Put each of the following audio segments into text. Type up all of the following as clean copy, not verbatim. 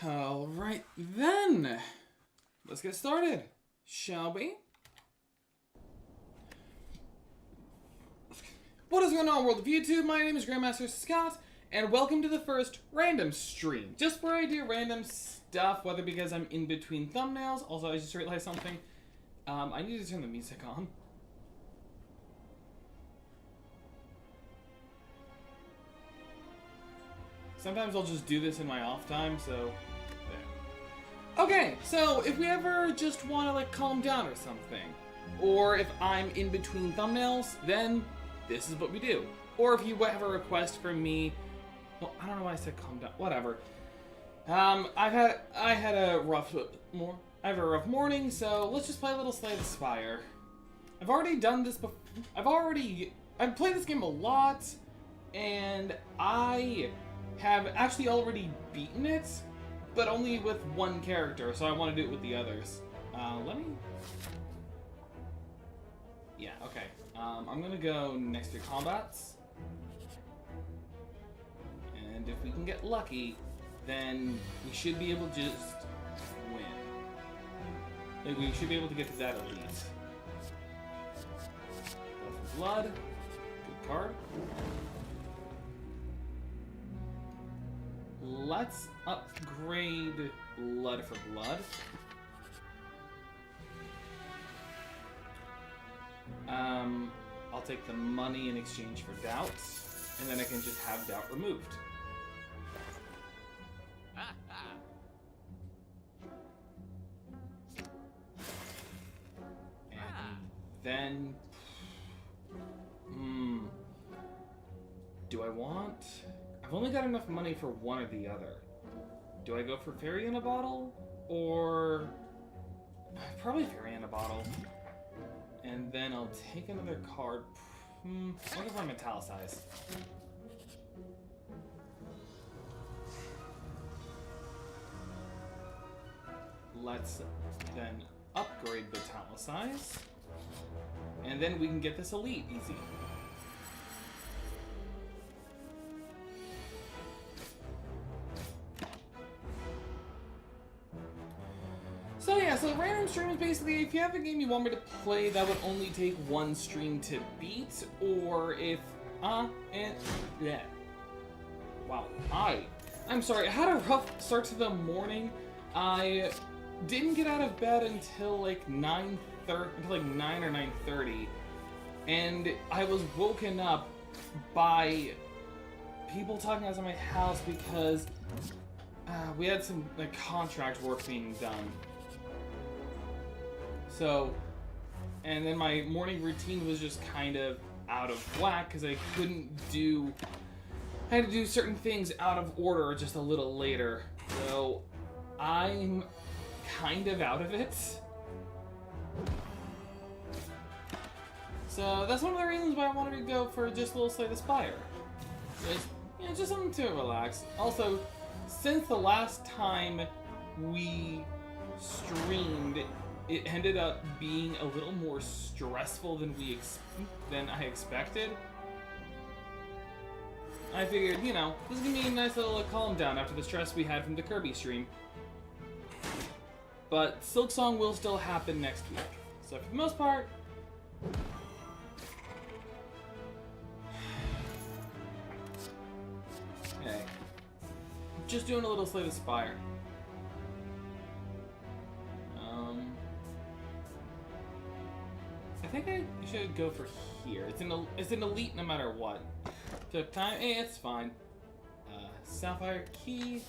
Alright then, let's get started, shall we? What is going on, world of YouTube? My name is Grandmaster Scott, and welcome to the first random stream. Just where I do random stuff, whether because I'm in between thumbnails. Also, I just realized something. I need to turn the music on. Sometimes I'll just do this in my off time, so there. Okay, so if we ever just want to like calm down or something, or if I'm in between thumbnails, then this is what we do. Or if you have a request from me, well, I don't know why I said calm down. Whatever. I had a rough morning, so let's just play a little Slay the Spire. I've already done this before. I've played this game a lot, and I have actually already beaten it, but only with one character, so I want to do it with the others. Yeah, okay. I'm gonna go next to combats, and if we can get lucky, then we should be able to just win. Like, we should be able to get to that elite. Blood for blood. Good card. Let's upgrade blood for blood. I'll take the money in exchange for doubt, and then I can just have doubt removed. And then, do I want? I've only got enough money for one or the other. Do I go for Fairy in a Bottle? Or... probably Fairy in a Bottle. And then I'll take another card. I'll go for Metallicize. Let's then upgrade Metallicize. And then we can get this elite easy. So yeah, so random stream is basically if you have a game you want me to play that would only take one stream to beat, or if yeah. Wow. I'm sorry, I had a rough start to the morning. I didn't get out of bed until like 9 or 9:30, and I was woken up by people talking outside my house because we had some like contract work being done. So, and then my morning routine was just kind of out of whack because I had to do certain things out of order just a little later. So, I'm kind of out of it. So, that's one of the reasons why I wanted to go for just a little Slay the Spire. Just something to relax. Also, since the last time we streamed, it ended up being a little more stressful than I expected. I figured, this is gonna be a nice little calm down after the stress we had from the Kirby stream. But Silksong will still happen next week. So for the most part, okay, just doing a little Slay the Spire. I think I should go for here. It's an elite no matter what. Took time. Hey, it's fine. Sapphire Key.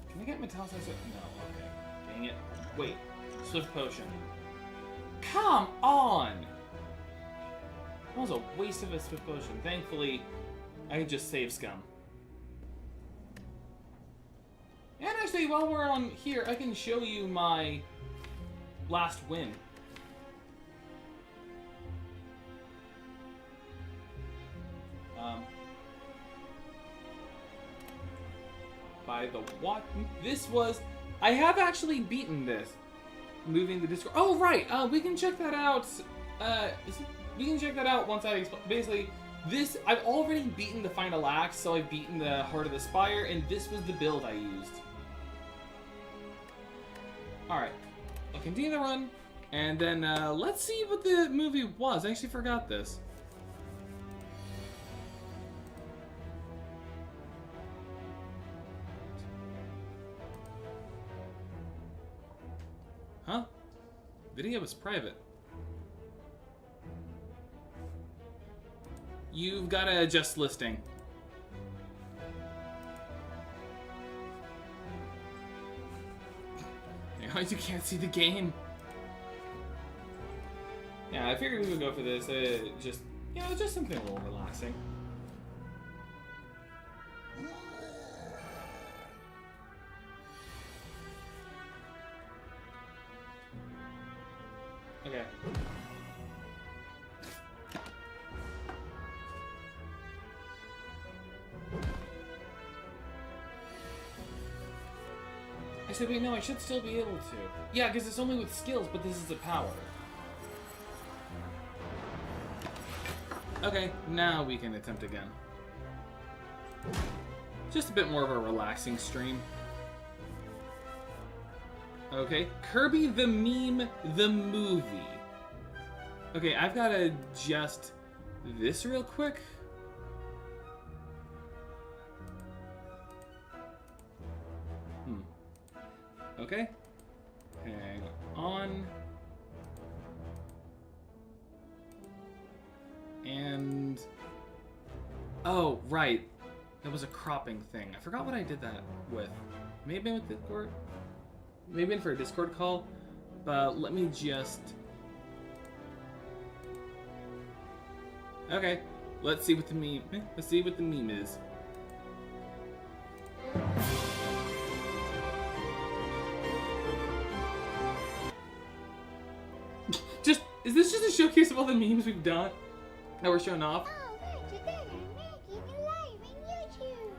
Can I get Metallicize? No, okay. Dang it. Wait. Swift Potion. Come on! That was a waste of a Swift Potion. Thankfully, I could just save Scum. And actually, while we're on here, I can show you my last win. By the what? This was... I have actually beaten this. Moving the Discord. Oh, right! We can check that out. We can check that out once I explain. Basically, This, I've already beaten the final act, so I've beaten the Heart of the Spire, and this was the build I used. Alright, I'll continue the run, and then let's see what the movie was. I actually forgot this. Huh? Video is private. You've got to adjust listing. You can't see the game. Yeah, I figured we would go for this. Just, you know, just something a little relaxing. Okay. I said, wait, no, I should still be able to. Yeah, because it's only with skills, but this is a power. Okay, now we can attempt again. Just a bit more of a relaxing stream. Okay, Kirby the Meme, the movie. Okay, I've got to adjust this real quick. Okay, hang on. And... oh, right. That was a cropping thing. I forgot what I did that with. Maybe with Discord? Maybe for a Discord call? But let me just... okay, let's see what the meme... let's see what the meme is. Is this just a showcase of all the memes we've done that we're showing off? Oh, right, today I'm making a live in YouTube.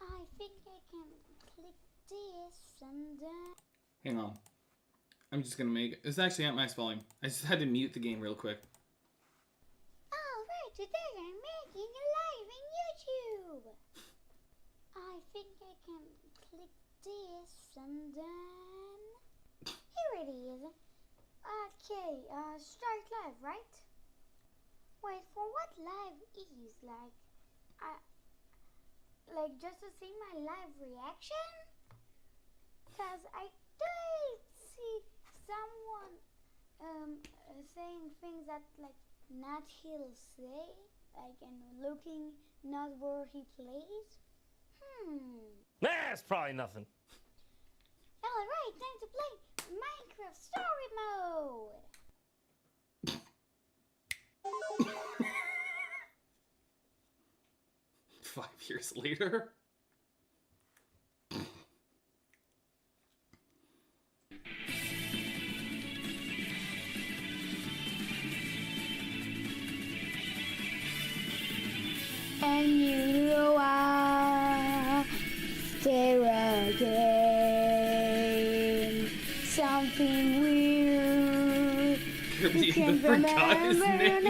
I think I can click this and hang on. I'm just gonna make it's actually at max volume. I just had to mute the game real quick. oh, right, today I'm making a live in YouTube. I think I can click this and then here it is. Okay, start live, right? Wait, for what live is, like just to see my live reaction? Cause I did see someone saying things that like not he'll say, like and looking not where he plays. That's probably nothing. Alright, time to play Minecraft Story Mode! 5 years later? And you know I stare again. Something weird. Kirby and the forgot his name.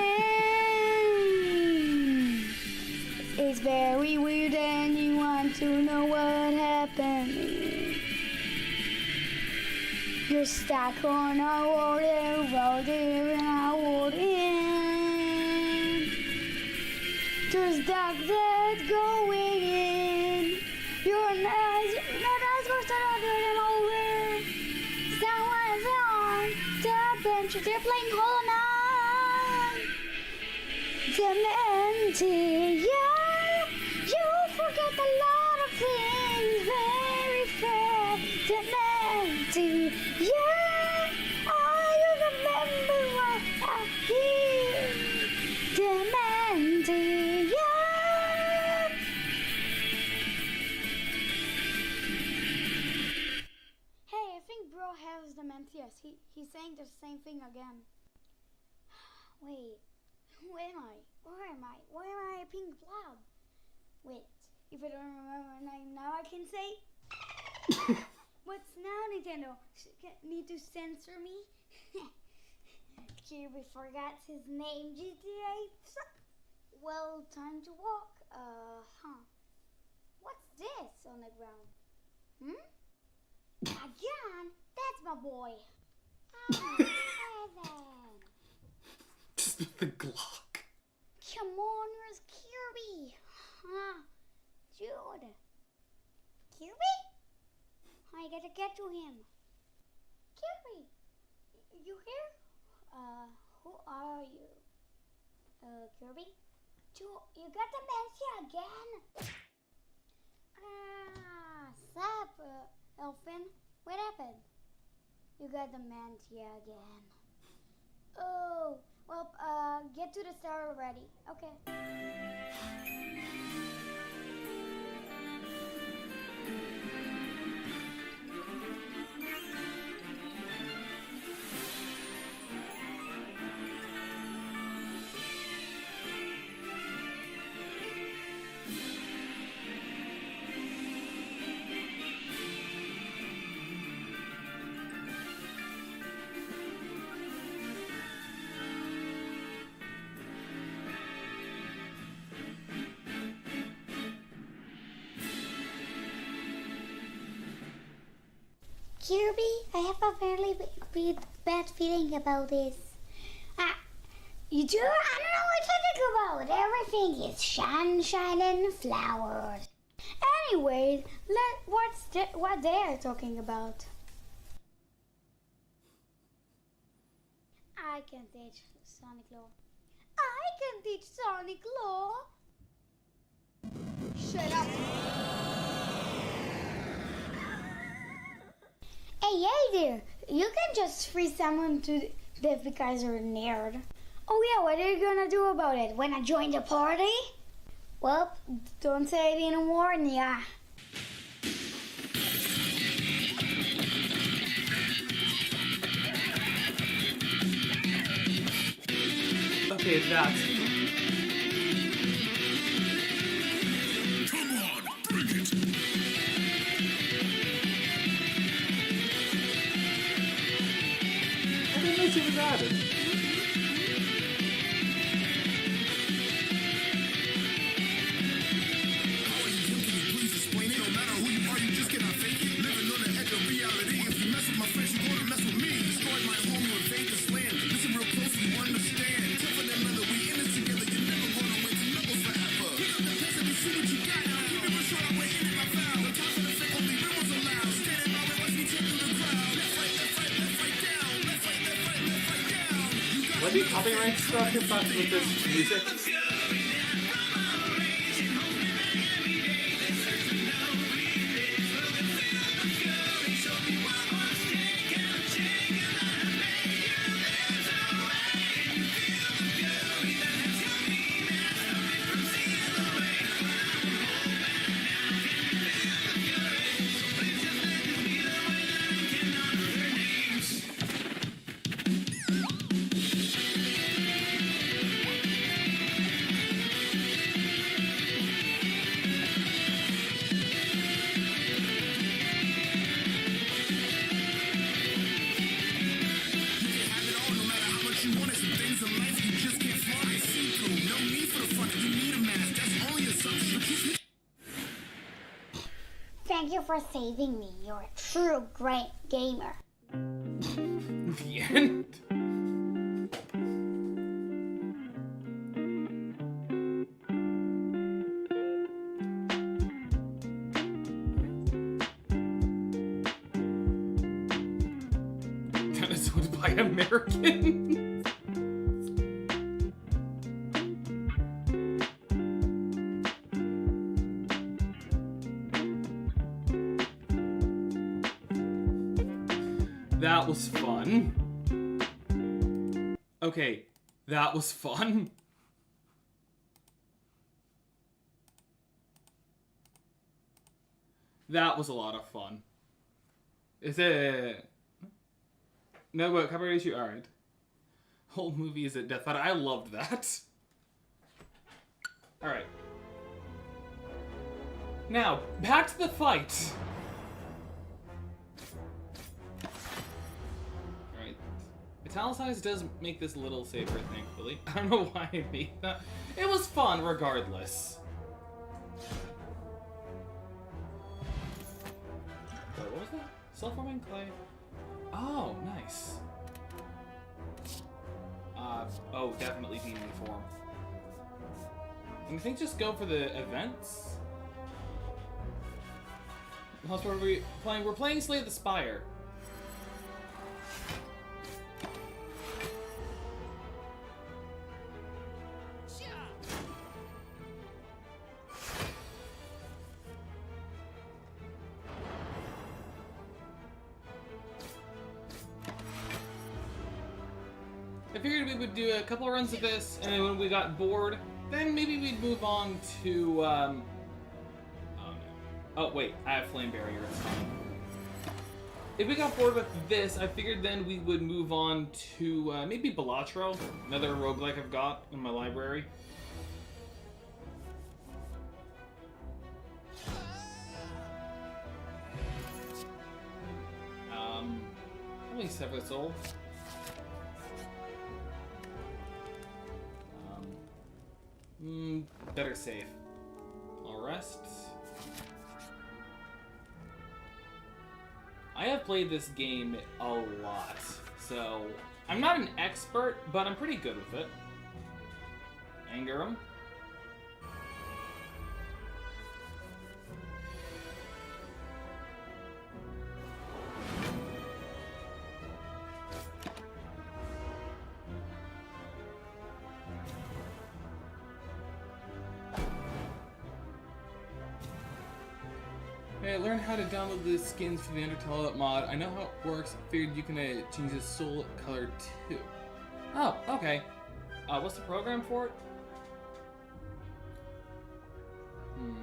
It's very weird and you want to know what happened. You're stuck on a water, water and a water. There's dark that going in. You're not supposed to do them over. Someone's on the bench, they're playing Hollow Knight. Dementia, you forget a lot of things very fast. Dementia, you remember what I hear. Dementia. Hey, I think bro has dementia. He's saying the same thing again. Wait, who am I? Where am I? Why am I a pink blob? Wait, if I don't remember my name now, I can say. What's now, Nintendo? Need to censor me? Kirby forgot his name. GTA. Well, time to walk. What's this on the ground? Again? That's my boy. Evan. Just with the Glock. Come on, where's Kirby? Dude. Kirby? I gotta get to him. Kirby, you here? Who are you? Kirby? You got dementia again? Sup, Elfin? What happened? You got dementia again. Oh, well, get to the star already. Okay. Kirby, I have a very bad feeling about this. You do? I don't know what to think about. Everything is sunshine and flowers. Anyway, what they are talking about? I can teach Sonic Law. I can teach Sonic Law. Shut up. Hey there! You can just free someone to death because you're a nerd. Oh yeah, what are you gonna do about it? When I join the party? Well, don't say it anymore, yeah. Okay, that's... Come on, bring it! I didn't know she was added. What are you copyright stuff about with this music? Thank you for saving me. You're a true great gamer. The end? Dinosaurs by Americans? That was fun. Okay, that was fun. That was a lot of fun. Is it... No, but copyright issue? Alright. Whole movie is at death. I loved that. Alright. Now, back to the fight. Italicize does make this a little safer, thankfully. I don't know why I made that. It was fun, regardless. Wait, what was that? Self-forming clay. Oh, nice. Oh, definitely demon form. And I think just go for the events. What are we playing? We're playing Slay the Spire. I figured we would do a couple of runs of this, and then when we got bored, then maybe we'd move on to, oh no. Oh wait, I have Flame Barrier, it's fine. If we got bored with this, I figured then we would move on to, maybe Balatro, another roguelike I've got in my library. Probably Sever the Soul. Better save. I'll rest. I have played this game a lot, so I'm not an expert, but I'm pretty good with it. Anger him. Hey, I learned how to download the skins for the Undertale mod. I know how it works. I figured you can change the soul color too. Oh, okay. What's the program for it? I'm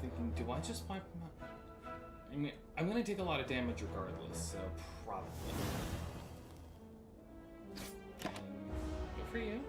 thinking, do I just wipe them out? I mean, I'm gonna take a lot of damage regardless, so probably. Good for you.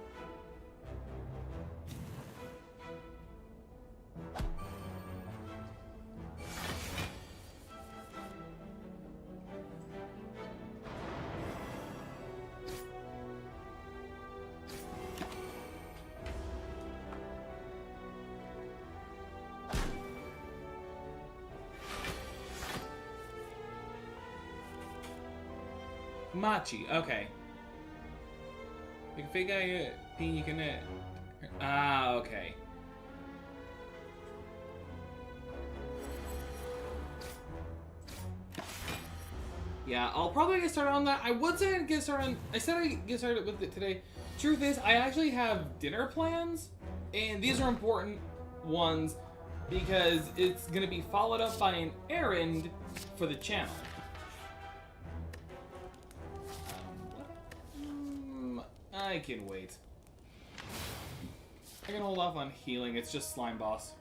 Machi, okay. You can figure it, you can okay. Yeah, I'll probably get started on that. I would say I'd get started on, I said I'd get started with it today. Truth is, I actually have dinner plans, and these are important ones because it's gonna be followed up by an errand for the channel. I can wait. I can hold off on healing, it's just Slime Boss.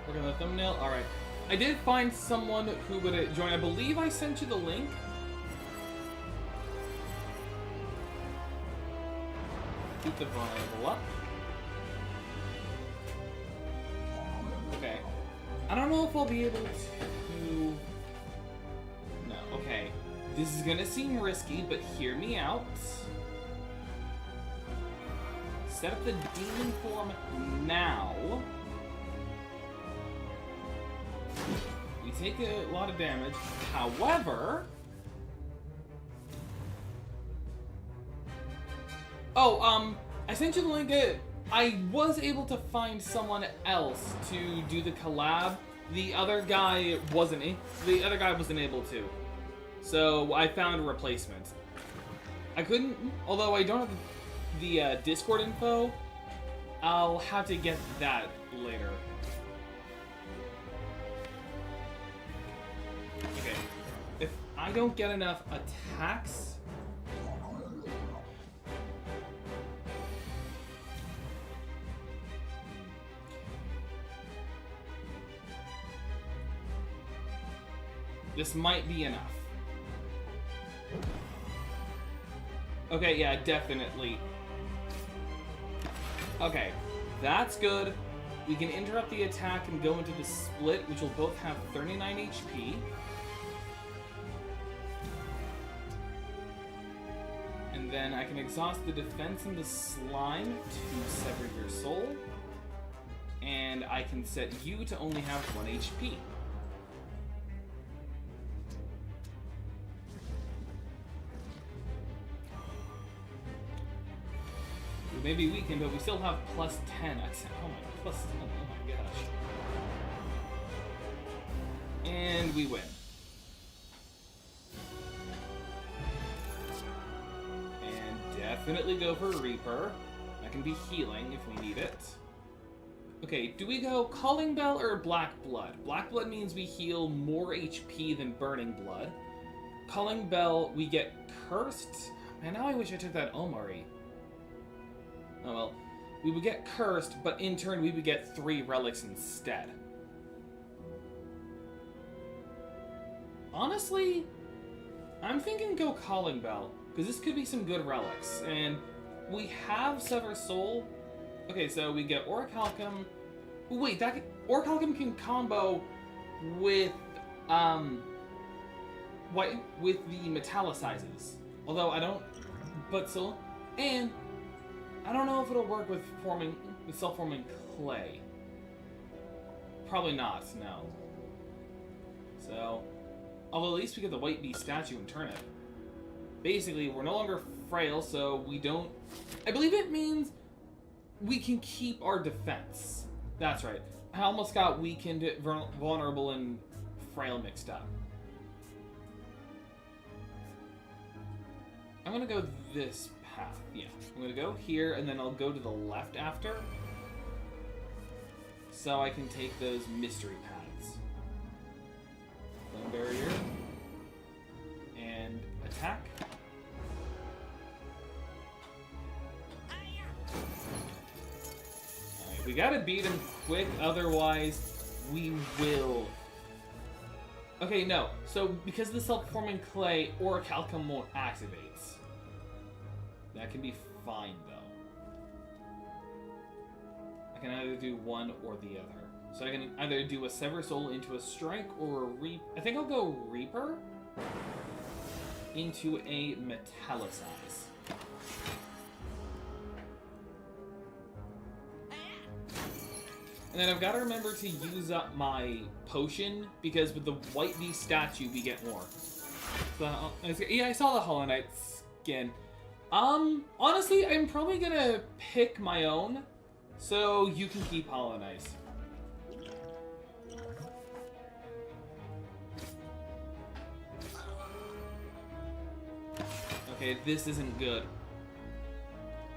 Work on the thumbnail? Alright. I did find someone who would join. I believe I sent you the link. Keep the vulnerable up. Okay. I don't know if I'll be able to... No, okay. This is gonna seem risky, but hear me out. Set up the demon form now. We take a lot of damage. However... Oh, I sent you the link. I was able to find someone else to do the collab. The other guy wasn't able to. So I found a replacement. I couldn't, although I don't have the Discord info, I'll have to get that later. Okay. If I don't get enough attacks... This might be enough. Okay, yeah, definitely. Okay, that's good. We can interrupt the attack and go into the split, which will both have 39 HP. And then I can exhaust the defense in the slime to sever your soul. And I can set you to only have 1 HP. We may be weakened, but we still have plus 10. Oh my gosh. And we win. And definitely go for Reaper. That can be healing if we need it. Okay, do we go Calling Bell or Black Blood? Black Blood means we heal more HP than Burning Blood. Calling Bell, we get Cursed. Man, now I wish I took that Omari. Oh well. We would get Cursed, but in turn we would get 3 relics instead. Honestly, I'm thinking go Calling Bell, because this could be some good relics. And we have Sever Soul. Okay, so we get Orichalcum. Wait, Orichalcum can combo with with the Metallicizes. Although I don't, but still, and I don't know if it'll work with self-forming clay. Probably not, no. So, although at least we get the White Beast statue and Turnip. Basically, we're no longer frail, so we don't. I believe it means we can keep our defense. That's right. I almost got weakened, vulnerable, and frail mixed up. I'm gonna go this path. Yeah, I'm gonna go here, and then I'll go to the left after, so I can take those mystery paths. Flame barrier and attack. Alright, we gotta beat him quick, otherwise we will. Okay, no. So because of the self-forming clay, Orichalcum won't activate. That can be fine, though. I can either do one or the other. So I can either do a Sever Soul into a Strike or a Reaper. I think I'll go Reaper into a Metallicize. And then I've got to remember to use up my potion, because with the White Beast statue, we get more. So, yeah, I saw the Hollow Knight skin. Honestly, I'm probably gonna pick my own, so you can keep Hollow Knight. Okay, this isn't good.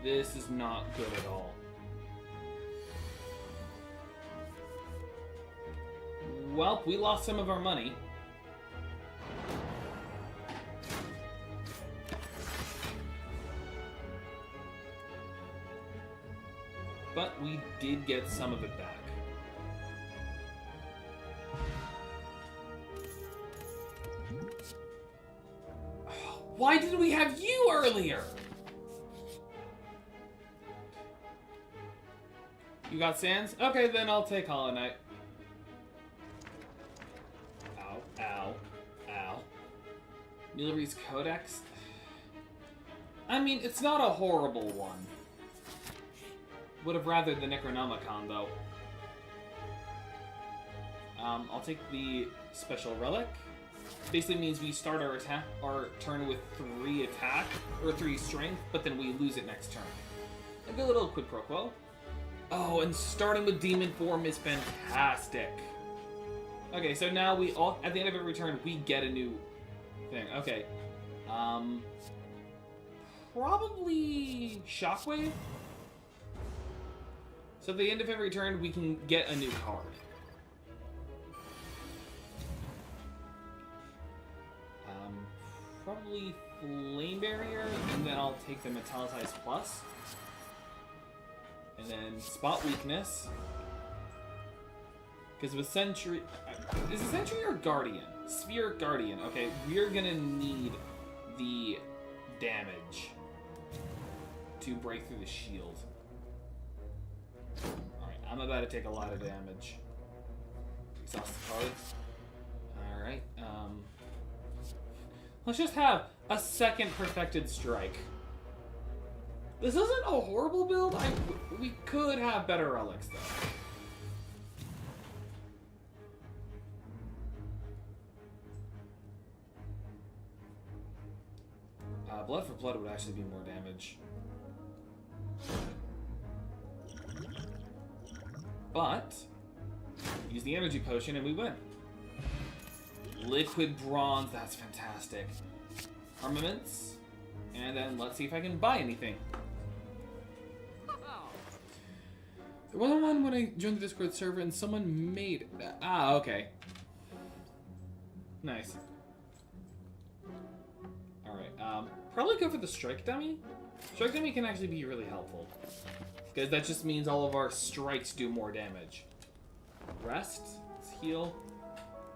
This is not good at all. Well, we lost some of our money. But we did get some of it back. Why didn't we have you earlier? You got Sands? Okay, then I'll take Hollow Knight. Ow, ow, ow. Milry's Codex? I mean, it's not a horrible one. Would have rather the Necronomicon, though. I'll take the Special Relic. Basically means we start our turn with 3 attack, or 3 strength, but then we lose it next turn. Like a little quid pro quo. Oh, and starting with Demon Form is fantastic. Okay, so now we all, at the end of every turn, we get a new thing. Okay. Probably Shockwave? So at the end of every turn, we can get a new card. Probably Flame Barrier, and then I'll take the Metallicize Plus. And then Spot Weakness. Because with Sentry... Is it Sentry or Guardian? Sphere Guardian. Okay, we're gonna need the damage. to break through the shield. Alright, I'm about to take a lot of damage. Exhaust the cards. Alright, let's just have a second perfected strike. This isn't a horrible build. We could have better relics, though. Blood for blood would actually be more damage. But, use the energy potion and we win. Liquid bronze, that's fantastic. Armaments, and then let's see if I can buy anything. There wasn't one when I joined the Discord server and someone made... Ah, okay. Nice. Alright, probably go for the Strike Dummy. Strike Dummy can actually be really helpful. Because that just means all of our strikes do more damage. Rest. Let's heal.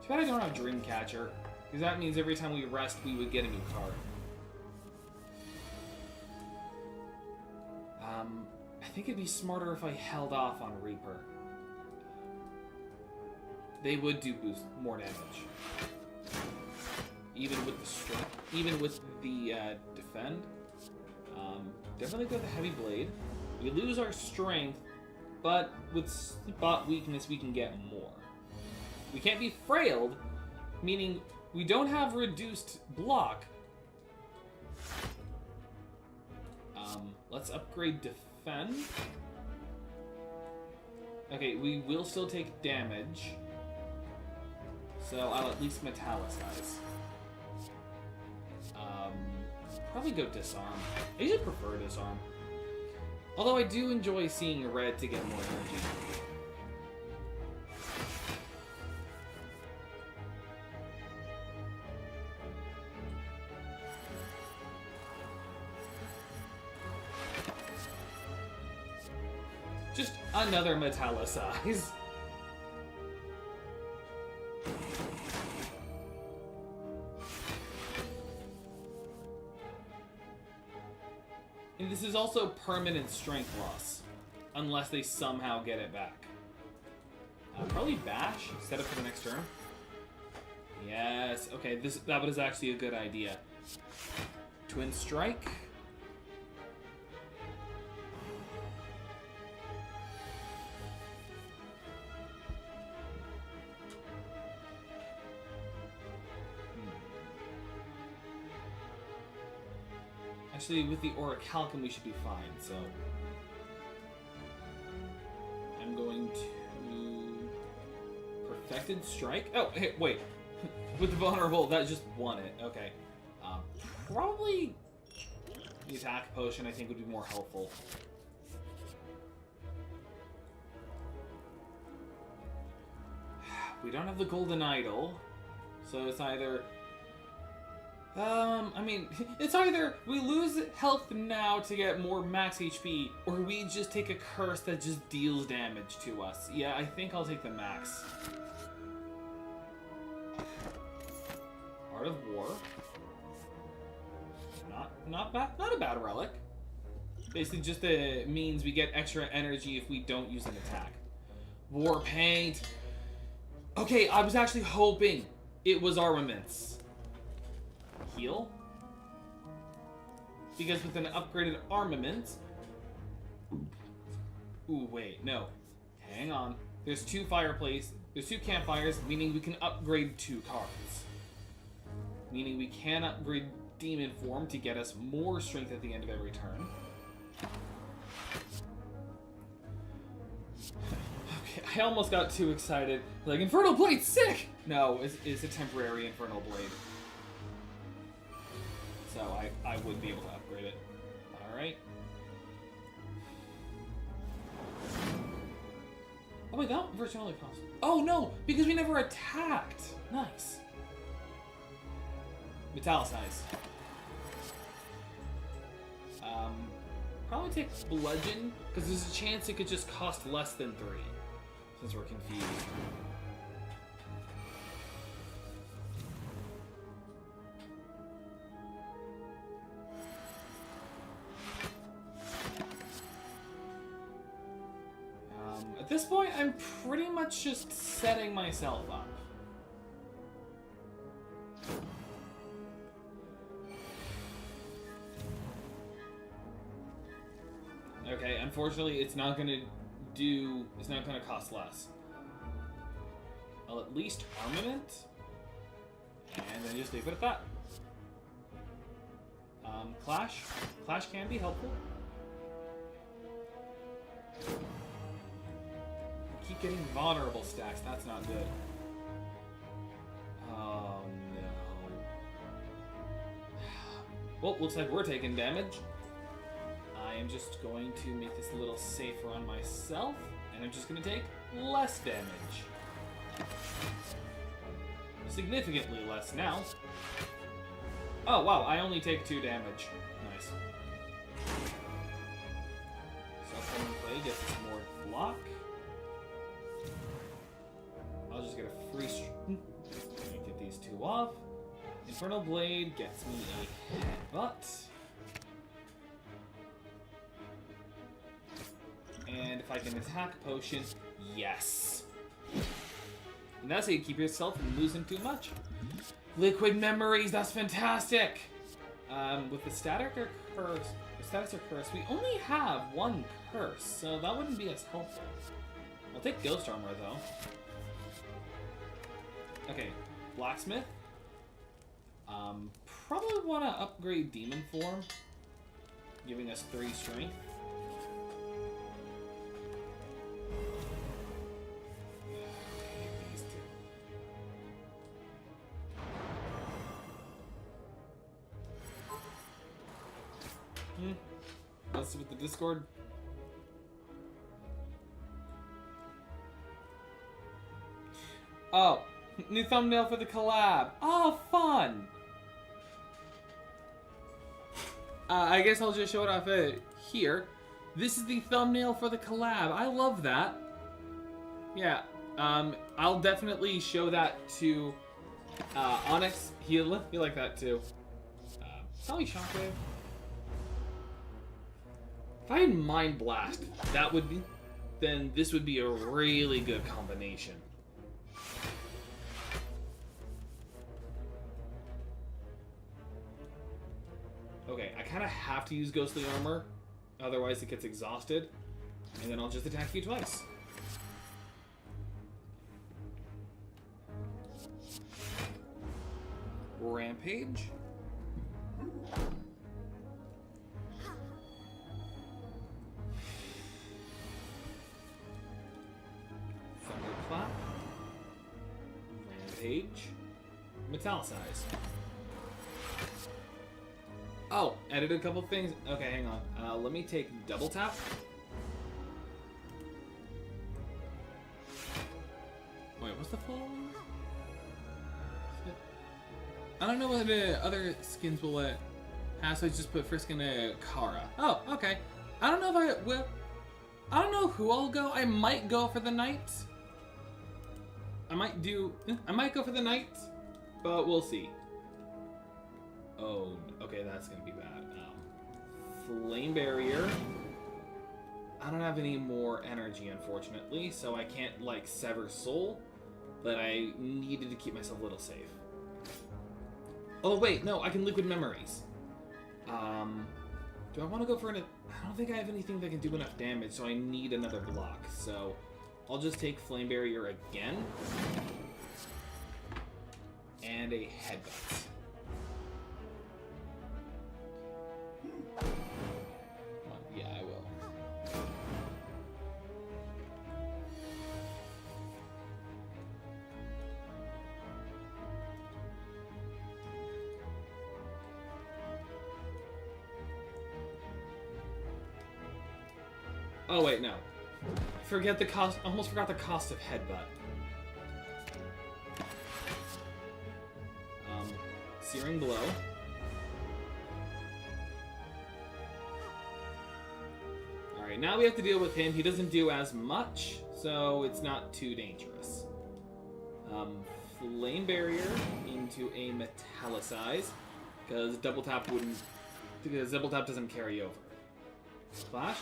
Too bad I don't have Dreamcatcher. Because that means every time we rest, we would get a new card. I think it'd be smarter if I held off on Reaper. They would do boost more damage. Even with the strike, even with the defend. Definitely go with the Heavy Blade. We lose our strength, but with spot weakness, we can get more. We can't be frailed, meaning we don't have reduced block. Let's upgrade defend. Okay, we will still take damage. So I'll at least metallicize. Probably go disarm. I usually prefer disarm. Although I do enjoy seeing red to get more energy. Just another metallicize. And this is also permanent strength loss, unless they somehow get it back. Probably bash, set up for the next turn. Yes, okay, that was actually a good idea. Twin strike. Actually, with the Orichalcum, we should be fine, so... I'm going to... Perfected Strike? Oh, hey, wait. With the Vulnerable, that just won it. Okay. Probably... The Attack Potion, I think, would be more helpful. We don't have the Golden Idol, so it's either... I mean, it's either we lose health now to get more max HP, or we just take a curse that just deals damage to us. Yeah, I think I'll take the max. Art of War. Not a bad relic. Basically just means we get extra energy if we don't use an attack. War Paint. Okay, I was actually hoping it was Armaments. Heal, because with an upgraded armament... Ooh, wait, no. Hang on. There's two campfires, meaning we can upgrade 2 cards. Meaning we can upgrade Demon Form to get us more strength at the end of every turn. Okay, I almost got too excited. Like, Infernal Blade, sick! No, it's a temporary Infernal Blade. So I would be able to upgrade it. Alright. Oh wait, that version only costs... Oh no! Because we never attacked! Nice. Metallicize. Probably take Bludgeon, because there's a chance it could just cost less than 3. Since we're confused. this point, I'm pretty much just setting myself up. Okay, unfortunately, it's not gonna cost less. I'll at least armament, and then just leave it at that. Clash can be helpful. Keep getting vulnerable stacks, that's not good. Oh no. Well, looks like we're taking damage. I am just going to make this a little safer on myself, and I'm just going to take less damage. Significantly less now. Oh wow, I only take 2 damage. Nice. Self-homing Blade gets us more block. I'll just get a free get these 2 off. Infernal Blade gets me a headbutt. And if I can attack potion, yes. And that's how you keep yourself from losing too much. Liquid memories, that's fantastic. With the static or curse, we only have 1 curse, so that wouldn't be as helpful. I'll take Ghost Armor though. Okay, Blacksmith. Probably want to upgrade Demon Form, giving us 3 strength. Let's with the Discord. Oh, new thumbnail for the collab. Oh, fun! I guess I'll just show it off here. This is the thumbnail for the collab. I love that. Yeah, I'll definitely show that to Onyx. He'll like that too. Probably Shockwave. If I had Mind Blast, then this would be a really good combination. Okay, I kind of have to use Ghostly Armor, otherwise it gets exhausted, and then I'll just attack you twice. Rampage. Thunderclap. Rampage. Metallicize. Oh, added a couple things. Okay, hang on. Let me take double tap. Wait, what's the full? I don't know what other skins will have, so I just put first skin Kara. Oh, okay. I don't know if I will. I don't know who I'll go. I might go for the knight. I might go for the knight, but we'll see. Oh, okay, that's gonna be bad. Flame Barrier. I don't have any more energy, unfortunately, so I can't, like, sever soul, but I needed to keep myself a little safe. Oh, wait, no, I can Liquid Memories. Do I want to go for I don't think I have anything that can do enough damage, so I need another block, so I'll just take Flame Barrier again. And a Headbutt. Yeah, I will. Oh wait, no. Forget the cost. Almost forgot the cost of Headbutt. Searing Blow. Alright, now we have to deal with him. He doesn't do as much, so it's not too dangerous. Flame Barrier into a Metallicize, because double tap doesn't carry over. Clash.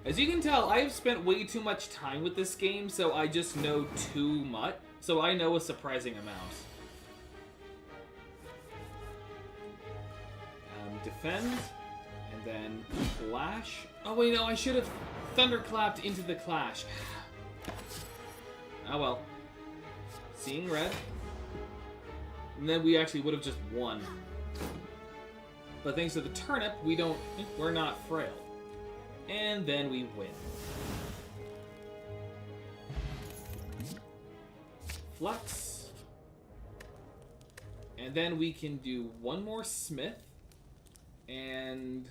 As you can tell, I have spent way too much time with this game, so I just know too much. So I know a surprising amount. Defend, and then Clash. Oh wait, no, I should have Thunderclapped into the Clash. Oh well. Seeing red. And then we actually would have just won. But thanks to the turnip, we're not frail. And then we win. Flux. And then we can do one more Smith. And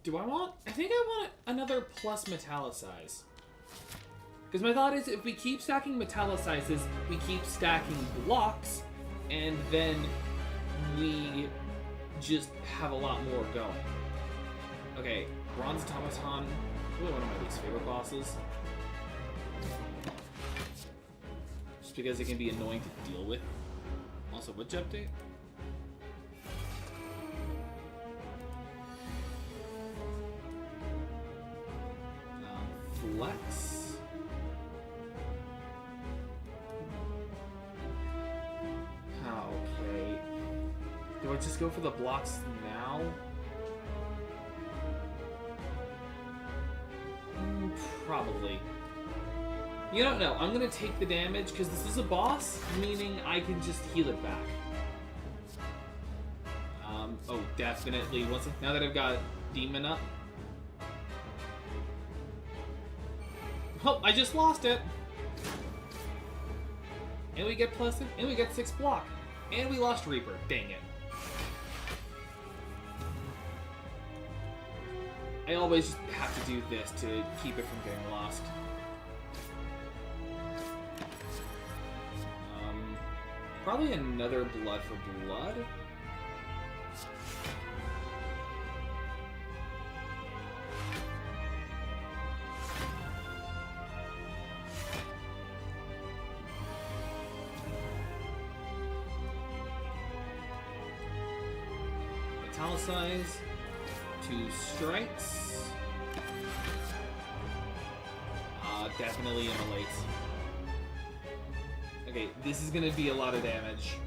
I think I want another plus Metallicize. Because my thought is if we keep stacking Metallicizes, we keep stacking blocks, and then we just have a lot more going. Okay, Bronze Automaton, really one of my least favorite bosses. Just because it can be annoying to deal with. Also, which update? Flex. Okay. Do I just go for the blocks now? Probably. You don't know. I'm gonna take the damage because this is a boss, meaning I can just heal it back. Oh, definitely. Now that I've got Demon up. Oh, I just lost it. And we get plus, and we get 6 block. And we lost Reaper. Dang it. I always just have to do this to keep it from getting lost. Probably another blood for blood. Metallicize, 2 strikes. Definitely immolates. Okay, this is gonna be a lot of damage.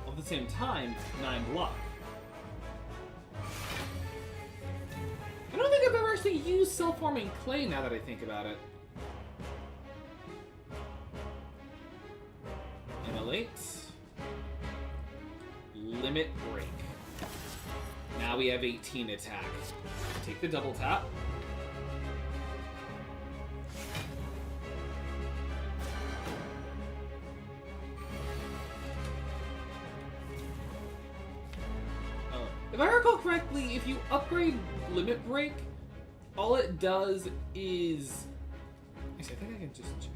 At the same time, 9 block. I don't think I've ever actually used self-forming clay now that I think about it. Immolate. Limit break. Now we have 18 attack. Take the double tap. If I recall correctly, if you upgrade Limit Break, all it does is... Actually, I think I can just check.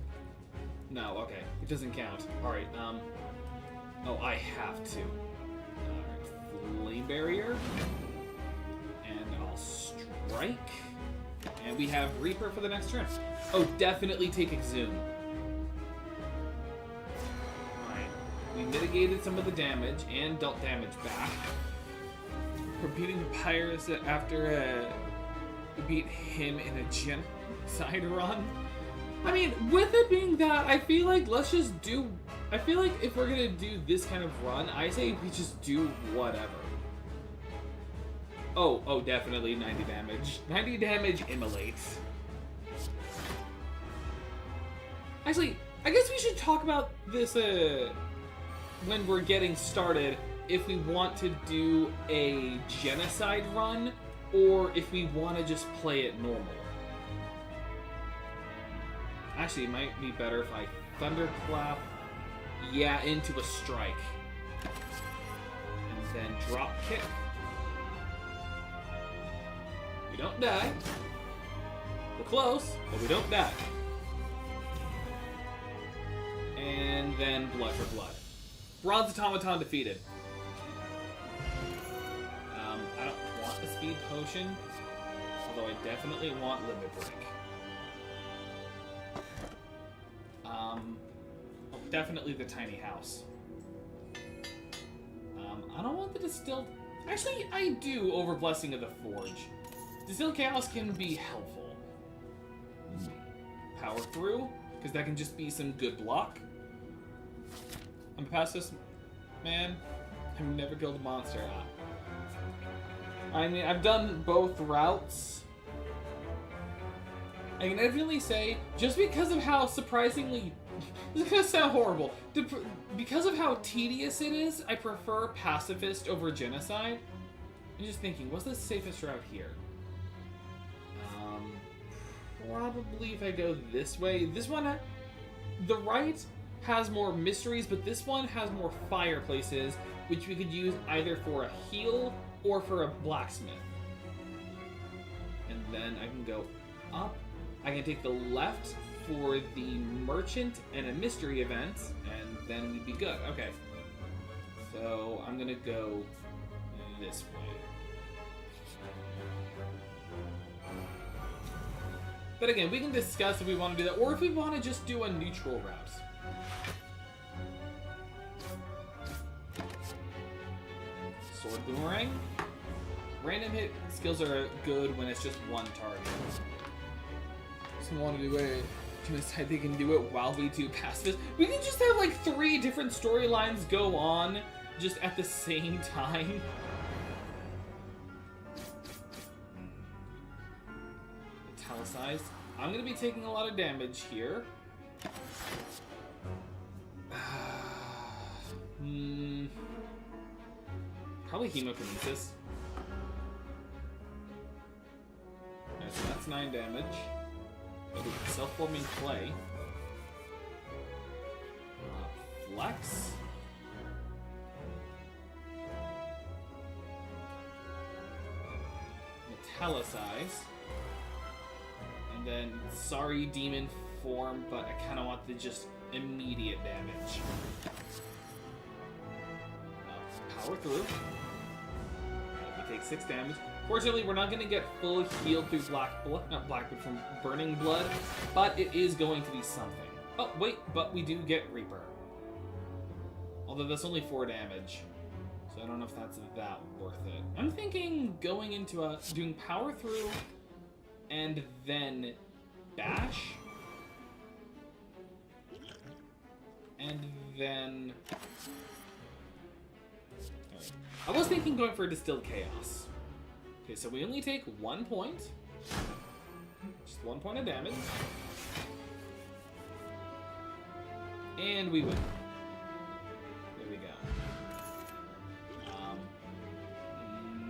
No, okay. It doesn't count. Alright, Oh, I have to. Alright, Flame Barrier. And I'll strike. And we have Reaper for the next turn. Oh, definitely take Exhume. Alright. We mitigated some of the damage and dealt damage back. We're beating Papyrus after we beat him in a genocide run. I mean, with it being that, I feel like let's just do... I feel like if we're gonna do this kind of run, I say we just do whatever. Oh, definitely 90 damage. 90 damage immolates. Actually, I guess we should talk about this when we're getting started. If we want to do a genocide run, or if we want to just play it normal. Actually, it might be better if I Thunderclap, into a strike. And then drop kick. We don't die. We're close, but we don't die. And then blood for blood. Bronze Automaton defeated. I don't want a speed potion, although I definitely want Limit Break. Definitely the tiny house. I don't want the distilled. Actually, I do over Blessing of the Forge. Distilled Chaos can be helpful. Power through, because that can just be some good block. I'm past this, man. I've never killed a monster. I mean, I've done both routes. I can definitely say, just because of how surprisingly... This is gonna sound horrible. Because of how tedious it is, I prefer Pacifist over Genocide. I'm just thinking, what's the safest route here? Probably if I go this way. This one, the right has more mysteries, but this one has more fireplaces, which we could use either for a heal or for a blacksmith. And then I can go up. I can take the left for the merchant and a mystery event, and then we'd be good. Okay. So I'm gonna go this way. But again, we can discuss if we want to do that, or if we want to just do a neutral route. Sword Boomerang. Random hit skills are good when it's just one target. Someone want to do it. Genocide, they can do it while we do Pacifist. We can just have like 3 different storylines go on just at the same time. Italicized. I'm going to be taking a lot of damage here. Probably Hemokinesis. Alright, so that's 9 damage. Self-forming clay. Flex. Metallicize. And then, sorry, demon form, but I kind of want the just immediate damage. Power through. We take 6 damage. Fortunately, we're not going to get full healed through not Blackwood from Burning Blood, but it is going to be something. Oh, wait, but we do get Reaper. Although that's only 4 damage, so I don't know if that's that worth it. I'm thinking going into doing Power Through and then Bash. And then... Right. I was thinking going for Distilled Chaos. Okay, so we only take 1 point. Just 1 point of damage. And we win. There we go.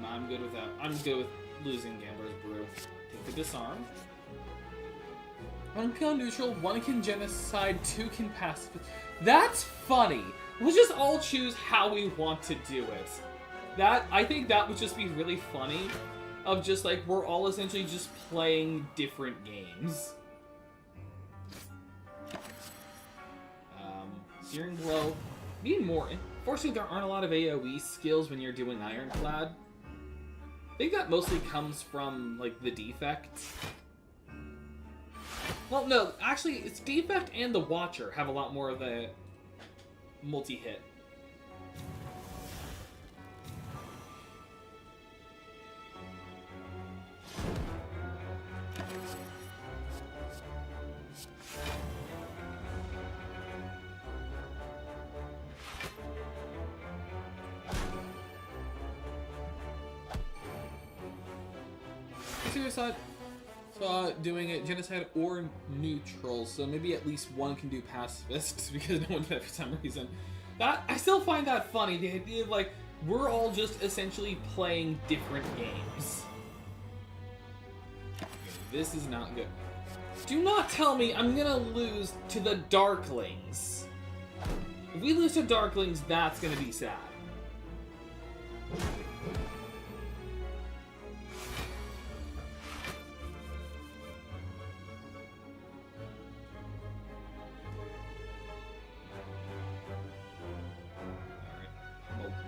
I'm good with that. I'm good with losing Gambler's Brew. Take the Disarm. 1 can neutral, 1 can genocide, 2 can pacifist. That's funny. We'll just all choose how we want to do it. I think that would just be really funny, of just like, we're all essentially just playing different games. Searing Blow, need more. Fortunately, there aren't a lot of AoE skills when you're doing Ironclad. I think that mostly comes from, like, the Defect. Well, no, actually, it's Defect and the Watcher have a lot more of the multi-hit. Saw doing it genocide or neutral, so maybe at least 1 can do pacifist because no one did it for some reason. That I still find that funny. The idea of like we're all just essentially playing different games. Okay, this is not good. Do not tell me I'm gonna lose to the Darklings. If we lose to Darklings, that's gonna be sad.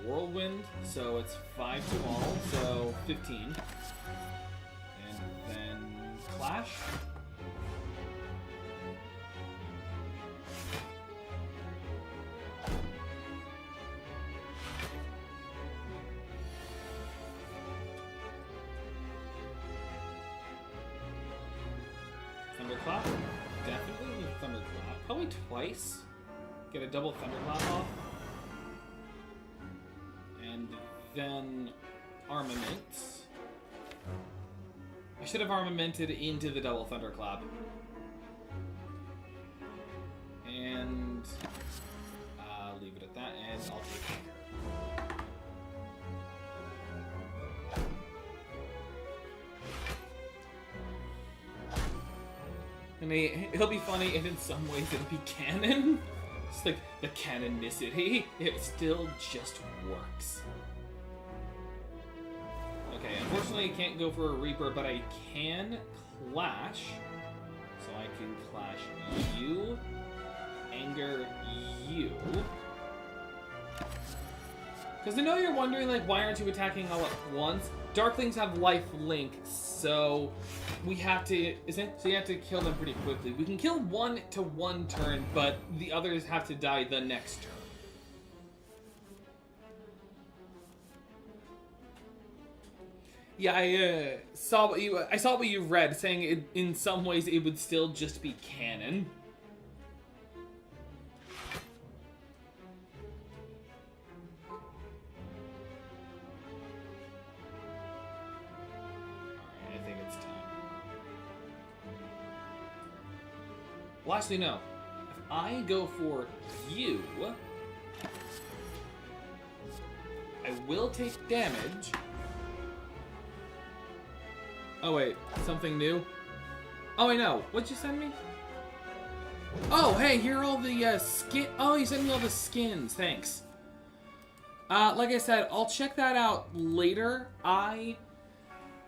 Whirlwind, so it's 5 to all, so 15. And then Clash. Thunderclap. Definitely the Thunderclap. Probably twice. Get a double Thunderclap off. And then Armament. I should have Armamented into the double Thunderclap. And leave it at that, and I'll take Anchor. And it'll be funny, and in some ways it'll be canon. It's like the canonicity. It still just works. Okay, unfortunately I can't go for a Reaper, but I can Clash. So I can Clash you, Anger you. Because I know you're wondering, like, why aren't you attacking all at once? Darklings have life link, so we have to, so you have to kill them pretty quickly. We can kill one to one turn, but the others have to die the next turn. Yeah, I saw what you read, saying it, in some ways it would still just be canon. Alright, I think it's time. Well, actually, no. If I go for you, I will take damage. Oh wait, something new? Oh wait, no. What'd you send me? Oh, hey, here are all the skin. Oh, you sent me all the skins. Thanks. Like I said, I'll check that out later. I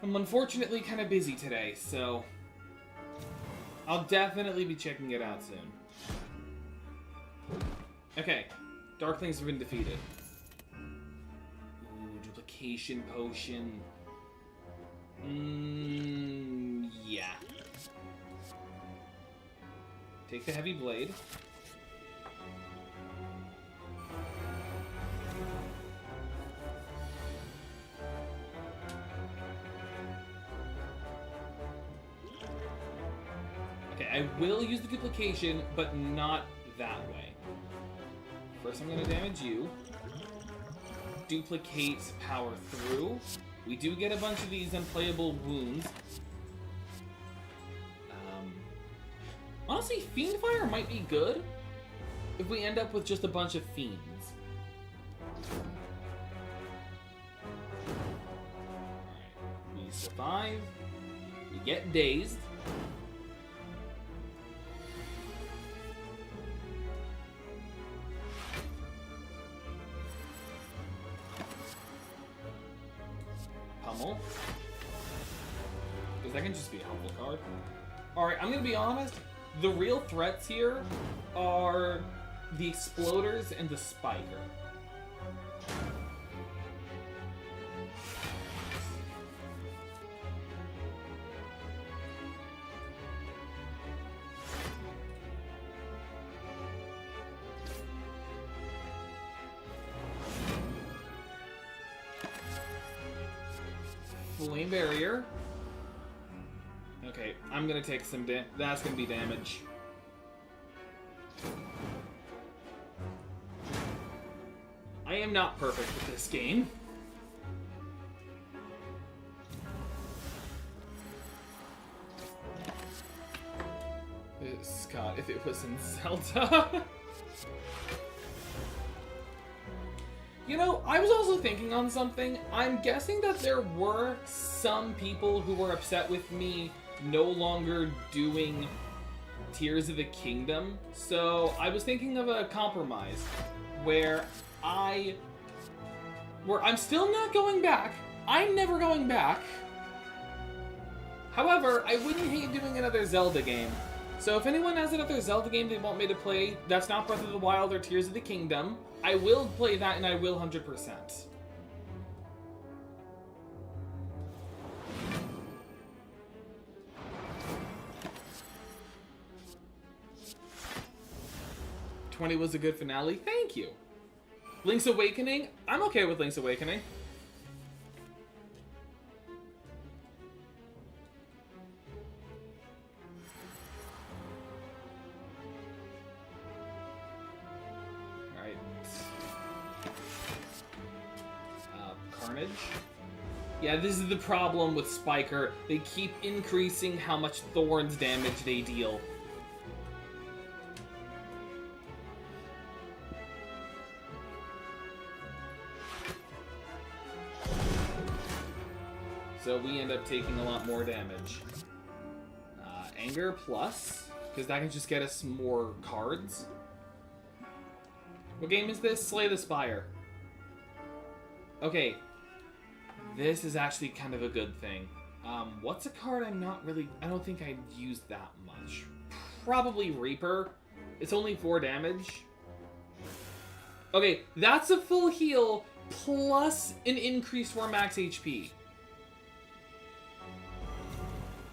am unfortunately kind of busy today, so I'll definitely be checking it out soon. Okay, Darklings have been defeated. Ooh, duplication potion. Yeah. Take the heavy blade. Okay, I will use the duplication, but not that way. First, I'm going to damage you. Duplicate power through. We do get a bunch of these unplayable wounds. Honestly, Fiendfire might be good if we end up with just a bunch of fiends. Alright, we survive. We get dazed. Pummel. Because that can just be a helpful card. Alright, I'm gonna be honest. The real threats here are the Exploders and the Spiker. Flame Barrier. Okay, I'm gonna take some that's gonna be damage. I am not perfect with this game. Scott, if it was in Zelda. You know, I was also thinking on something. I'm guessing that there were some people who were upset with me no longer doing Tears of the Kingdom. So I was thinking of a compromise where I'm still not going back. I'm never going back. However, I wouldn't hate doing another Zelda game. So if anyone has another Zelda game they want me to play that's not Breath of the Wild or Tears of the Kingdom, I will play that and I will 100%. '20 was a good finale. Thank you. Link's Awakening? I'm okay with Link's Awakening. damage. Yeah, this is the problem with Spiker. They keep increasing how much Thorns damage they deal. So we end up taking a lot more damage. Anger plus, because that can just get us more cards. What game is this? Slay the Spire. Okay. This is actually kind of a good thing. What's a card I don't think I'd use that much. Probably Reaper. It's only 4 damage. Okay, that's a full heal plus an increase for max HP.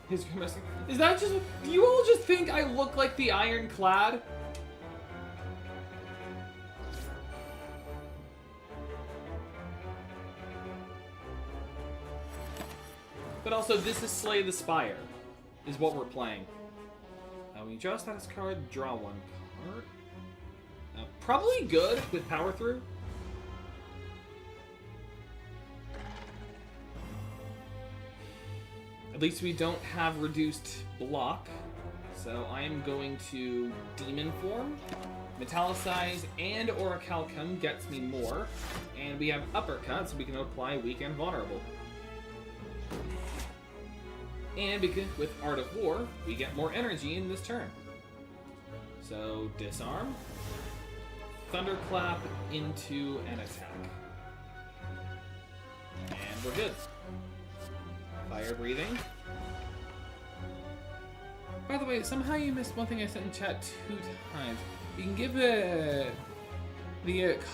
Is that just... Do you all just think I look like the Ironclad? But also, this is Slay the Spire, is what we're playing. When you draw a status card, draw 1 card. Probably good with Power Through. At least we don't have reduced block. So I am going to Demon Form. Metallicize and Orichalcum gets me more. And we have Uppercut, so we can apply Weak and Vulnerable. And because with Art of War, we get more energy in this turn. So Disarm. Thunderclap into an attack. And we're good. Fire breathing. By the way, somehow you missed one thing I said in chat 2 times. You can give the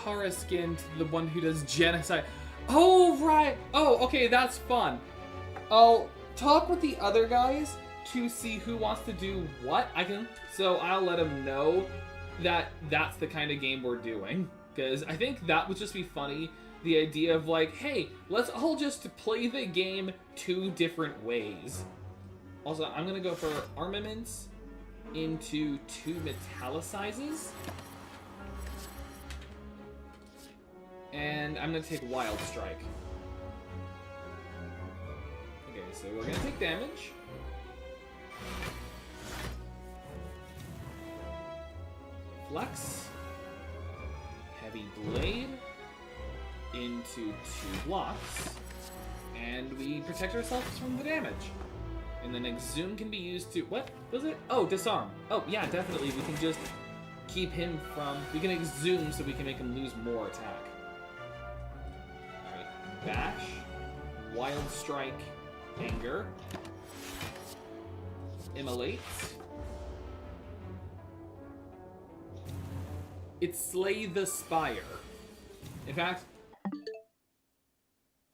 Kara skin to the one who does genocide. Oh, right. Oh, okay, that's fun. I'll talk with the other guys to see who wants to do what. So I'll let them know that that's the kind of game we're doing. Because I think that would just be funny. The idea of like, hey, let's all just play the game 2 different ways. Also, I'm going to go for Armaments into 2 Metallicizes. And I'm going to take Wild Strike. Okay, so we're going to take damage. Flex. Heavy Blade. Into 2 blocks, and we protect ourselves from the damage. And then Exhume can be used to... What was it? Oh, Disarm. Oh, yeah, definitely. We can just keep him from... We can Exhume so we can make him lose more attack. Alright. Bash. Wild Strike. Anger. Immolate. It's Slay the Spire. In fact...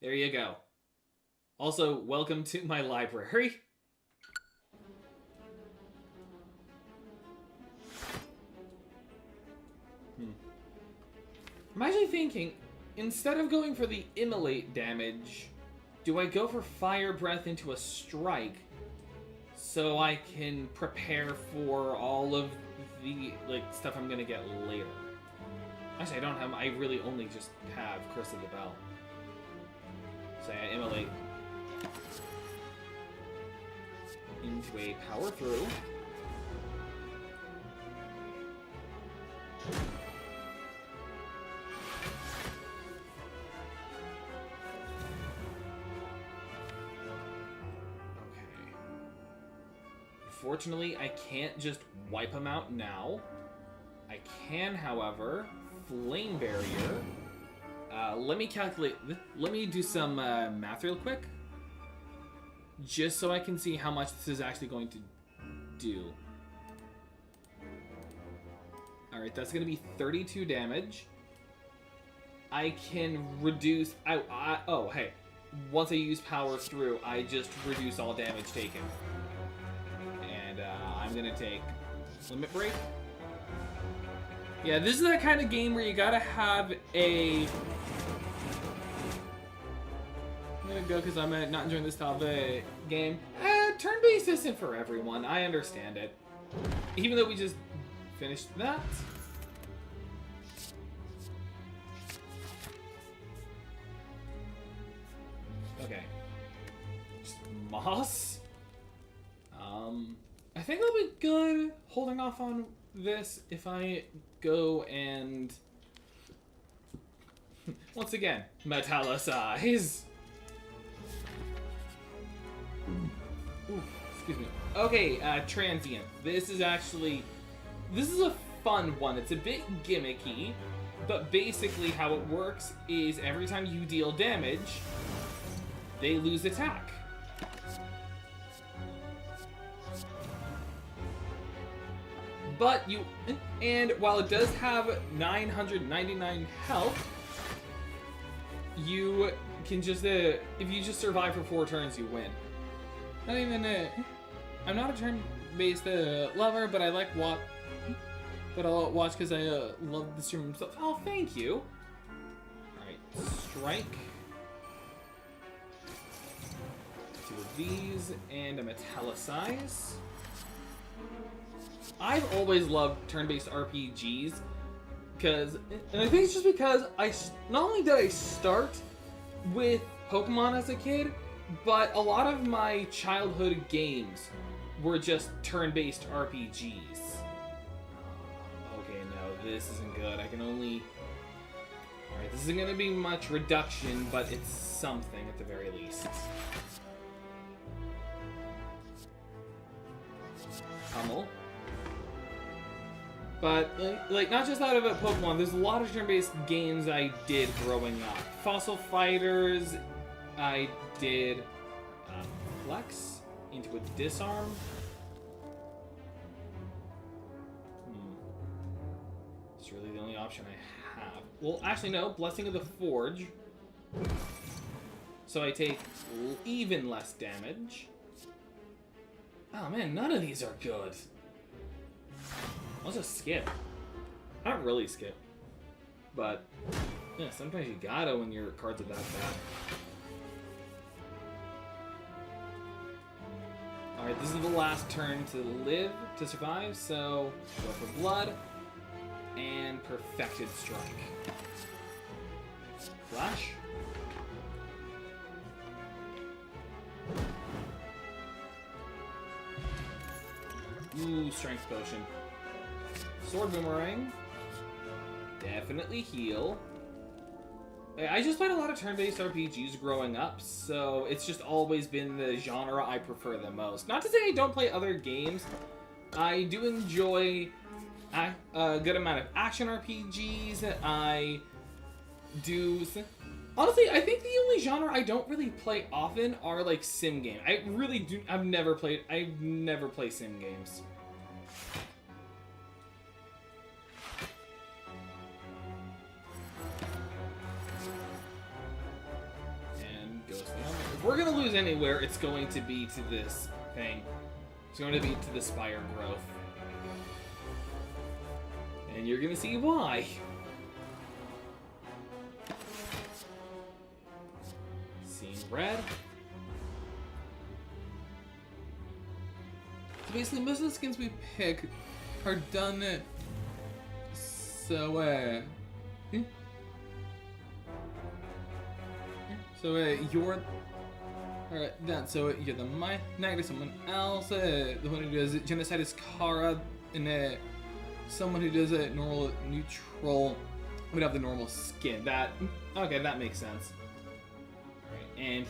There you go. Also, welcome to my library. I'm actually thinking, instead of going for the Immolate damage, do I go for Fire Breath into a strike so I can prepare for all of the stuff I'm gonna get later? Actually, I really only just have Curse of the Bell. So I Immolate into a Power Through. Okay. Fortunately, I can't just wipe them out now. I can, however, Flame Barrier. Let me calculate. Let me do some math real quick. Just so I can see how much this is actually going to do. Alright, that's going to be 32 damage. I can reduce... oh, hey. Once I use Power Through, I just reduce all damage taken. And I'm going to take Limit Break. Yeah, this is that kind of game where you gotta have a... I'm gonna go because I'm not enjoying this style of the game. Turn-based isn't for everyone. I understand it. Even though we just finished that. just moss. I think I'll be good holding off on this if I go and once again metallicize. Ooh, excuse me. Okay, transient. This is a fun one. It's a bit gimmicky, but basically how it works is every time you deal damage, they lose attack. And while it does have 999 health, you can just, if you just survive for 4 turns, you win. Not even, I'm not a turn-based lover, but I like but I'll watch because I love the stream himself. Oh, thank you. Alright, strike. 2 of these, and a metallicize. I've always loved turn-based RPGs, and I think it's just because not only did I start with Pokemon as a kid, but a lot of my childhood games were just turn-based RPGs. Okay, no, this isn't good. I can only... Alright, this isn't going to be much reduction, but it's something at the very least. Pummel. But, like, not just out of Pokemon, there's a lot of turn-based games I did growing up. Fossil Fighters, I did Flex into a Disarm. It's really the only option I have. Well, actually, no, Blessing of the Forge. So I take even less damage. Oh man, none of these are good. I'll just skip. I don't really skip. But, yeah, sometimes you gotta when your cards are that bad. Alright, this is the last turn to survive, so go for blood and perfected strike. Flash. Ooh, strength potion. Sword boomerang. Definitely heal. I just played a lot of turn-based RPGs growing up, so it's just always been the genre I prefer the most. Not to say I don't play other games. I do enjoy a good amount of action RPGs. I do... Honestly, I think the only genre I don't really play often are like sim games. I really do... I've never played sim games. If we're gonna lose anywhere, it's going to be to this thing. It's going to be to the Spire Growth. And you're gonna see why. Seeing red. So basically, most of the skins we pick are done so, you're... Alright, so you're the knight of someone else, the one who does genocide is Kara, and someone who does a normal neutral would have the normal skin. Okay, that makes sense. Alright, and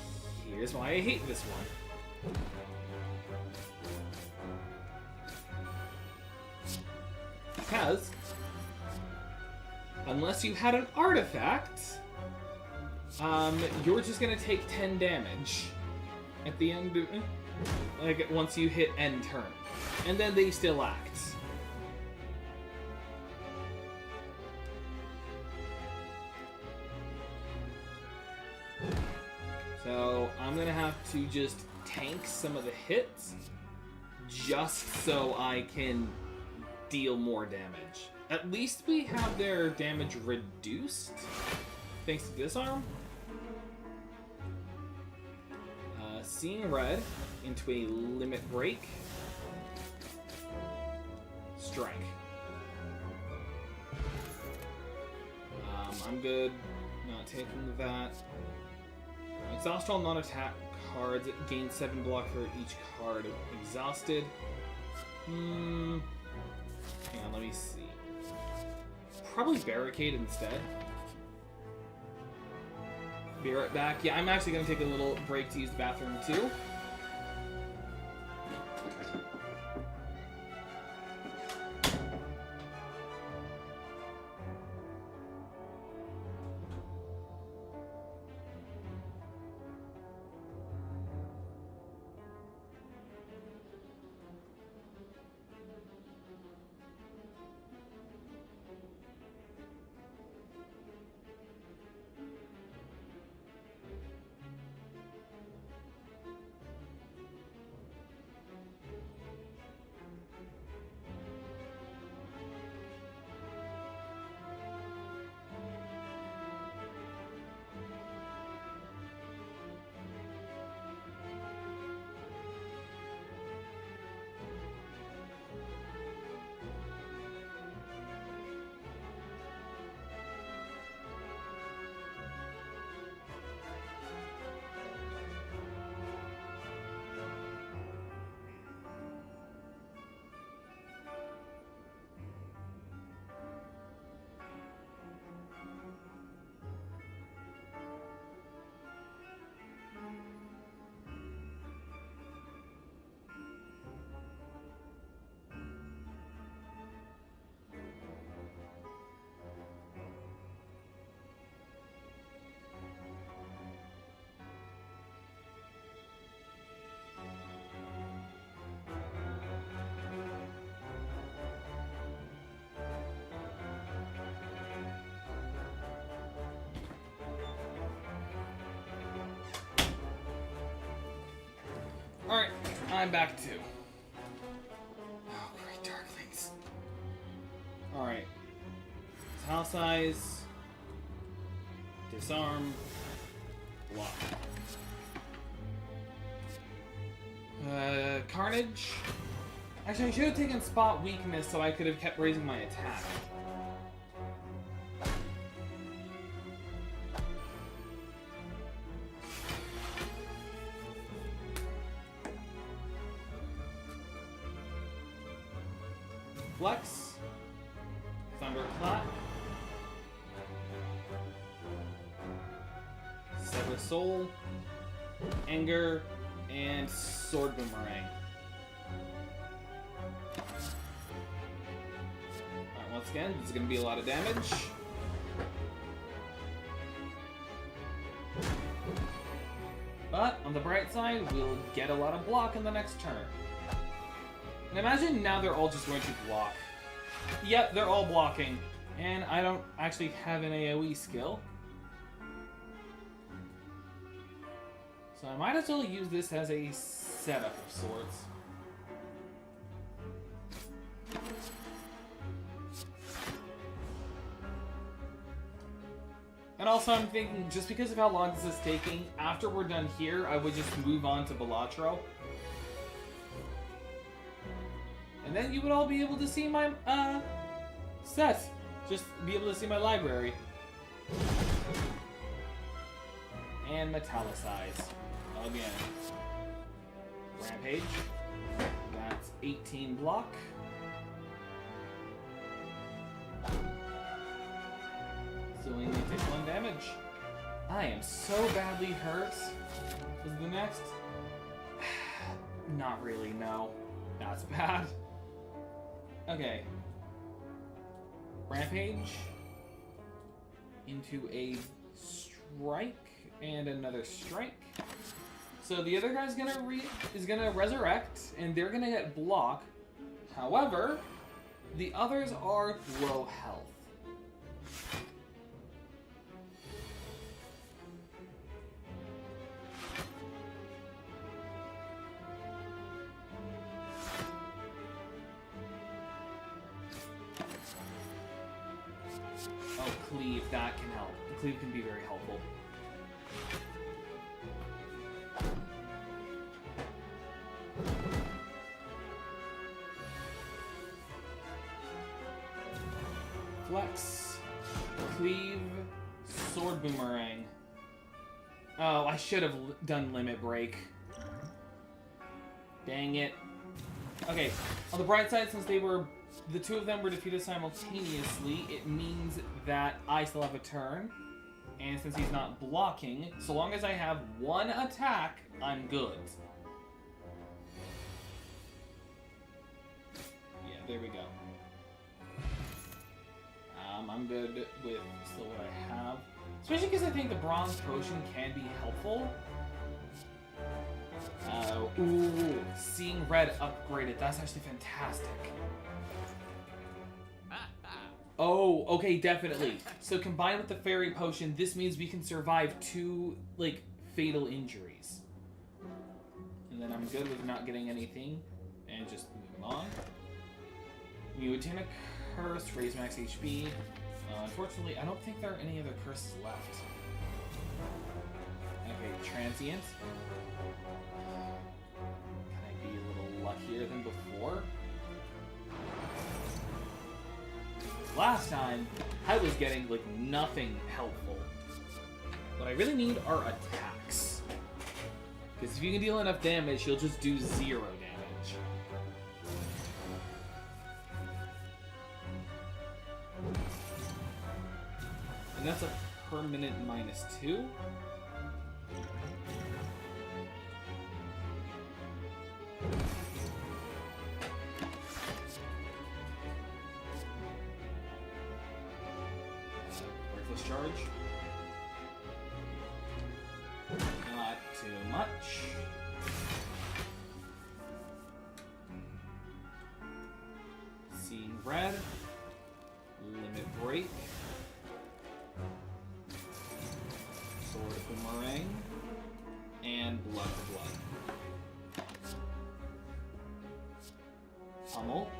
here's why I hate this one. Because, unless you had an artifact, you're just gonna take 10 damage at the end of, like, once you hit end turn. And then they still act. So, I'm gonna have to just tank some of the hits, just so I can deal more damage. At least we have their damage reduced, thanks to Disarm. Seeing red into a limit break. Strike. I'm good. Not taking that. Exhaust all non-attack cards. Gain 7 block for each card exhausted. Hang on, let me see. Probably Barricade instead. Be right back. Yeah, I'm actually going to take a little break to use the bathroom too. Alright, I'm back too. Oh, great Darklings. Alright. House size. Disarm. Block. Carnage. Actually, I should have taken spot weakness so I could have kept raising my attack. Flex, Thunderclap, Sever Soul, Anger, and Sword Boomerang. Alright, once again, this is going to be a lot of damage. But, on the bright side, we'll get a lot of block in the next turn. And imagine now they're all just going to block. Yep, they're all blocking. And I don't actually have an AoE skill. So I might as well use this as a setup of sorts. And also I'm thinking, just because of how long this is taking, after we're done here, I would just move on to Balatro. And then you would all be able to see my, set. Just be able to see my library. And Metallicize. Again. Rampage. That's 18 block. So we only take 1 damage. I am so badly hurt. Is the next? Not really, no. That's bad. Okay. Rampage into a strike and another strike. So the other guy's gonna resurrect, and they're gonna get block. However, the others are low health. Oh, Cleave, that can help. Cleave can be very helpful. Flex, Cleave, Sword Boomerang. Oh, I should have done Limit Break. Dang it. Okay, on the bright side, since the two of them were defeated simultaneously, it means that I still have a turn. And since he's not blocking, so long as I have one attack, I'm good. Yeah, there we go. I'm good with still what I have. Especially because I think the Bronze Potion can be helpful. Ooh, seeing red upgraded. That's actually fantastic. Oh, okay, definitely. So combined with the Fairy Potion, this means we can survive 2, like, fatal injuries. And then I'm good with not getting anything. And just move on. Mutana Curse, raise max HP. Unfortunately, I don't think there are any other curses left. Okay, Transient. Can I be a little luckier than before? Last time, I was getting, like, nothing helpful. What I really need are attacks. Because if you can deal enough damage, you'll just do 0 damage. And that's a permanent -2. Reckless Charge. Not too much. Seeing red. Limit Break. Sword of Boomerang. And Blood for Blood. Pummel.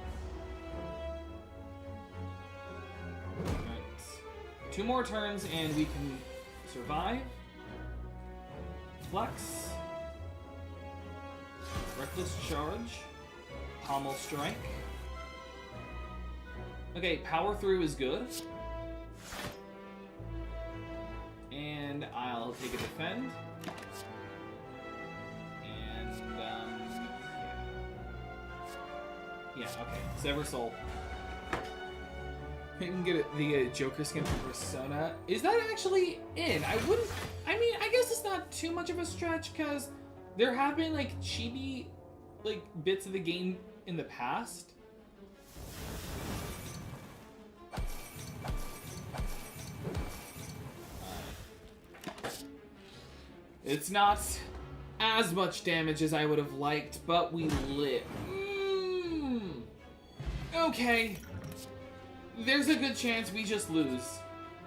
Right. 2 more turns and we can survive. Flex. Reckless Charge. Pommel Strike. Okay, Power Through is good. And I'll take a Defend. And, yeah, okay. Sever Soul. You can get the Joker skin from Persona. Is that actually in? I mean, I guess it's not too much of a stretch, because there have been, like, chibi, like, bits of the game in the past. It's not as much damage as I would have liked, but we live. Okay. There's a good chance we just lose.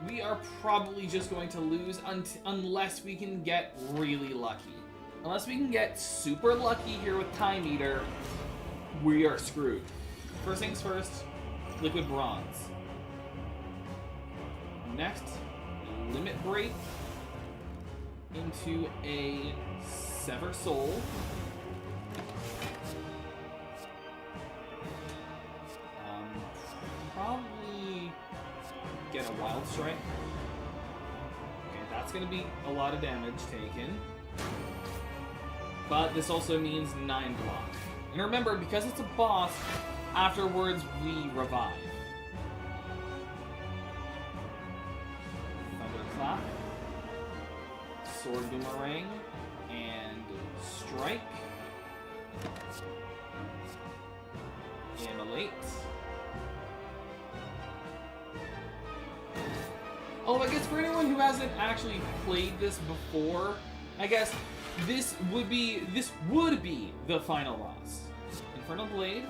We are probably just going to lose unless we can get really lucky. Unless we can get super lucky here with Time Eater, we are screwed. First things first, Liquid Bronze. Next, Limit Break into a Sever Soul. Probably get a Wild Strike. Okay, that's gonna be a lot of damage taken. But this also means 9 block. And remember, because it's a boss, afterwards we revive. Thunderclap. Sword Boomerang. And Strike. Immolate. Oh, I guess for anyone who hasn't actually played this before, I guess this would be the final boss. Infernal Blade.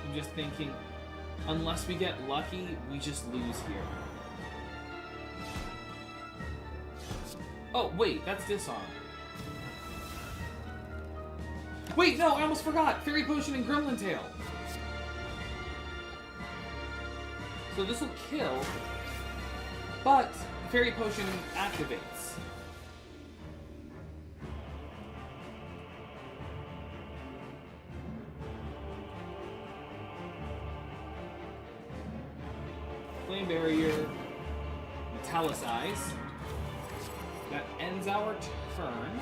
I'm just thinking, unless we get lucky, we just lose here. Oh, wait, that's Disarm. Wait, no, I almost forgot! Fairy Potion and Gremlin Tail! So this will kill, but Fairy Potion activates. barrier, metallicize. That ends our turn,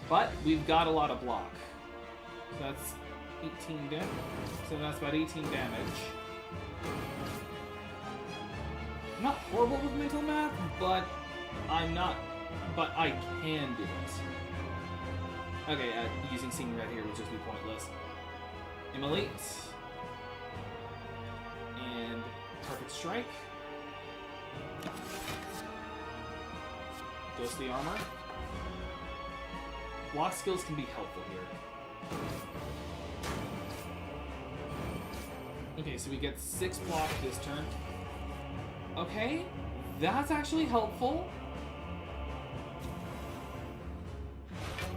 but we've got a lot of block. So that's 18 damage. So that's about 18 damage. I'm not horrible with mental math, but I can do it. Okay, using Seeing Red here would just be pointless. Immolate. And Perfect Strike. Ghostly Armor. Block skills can be helpful here. Okay, so we get 6 block this turn. Okay, that's actually helpful.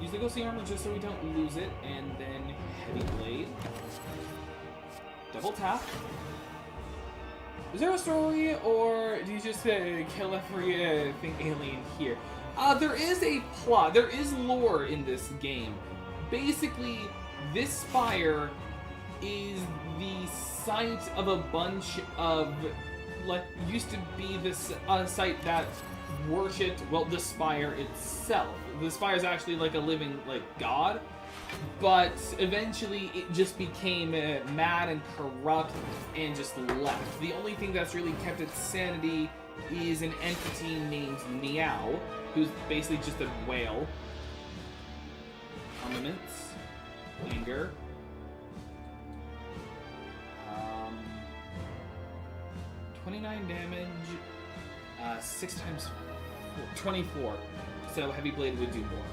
Use the Ghostly Armor just so we don't lose it, and then Heavy Blade. Double tap. Is there a story, or do you just kill everything alien here? There is a plot. There is lore in this game. Basically, this spire is the site of a bunch of, like, used to be this site that worshipped, well, the spire itself. The spire is actually like a living, like, god. But eventually it just became mad and corrupt and just left. The only thing that's really kept its sanity is an entity named Meow, who's basically just a whale. Armaments. Anger. 29 damage. 6 times 24. So Heavy Blade would do more.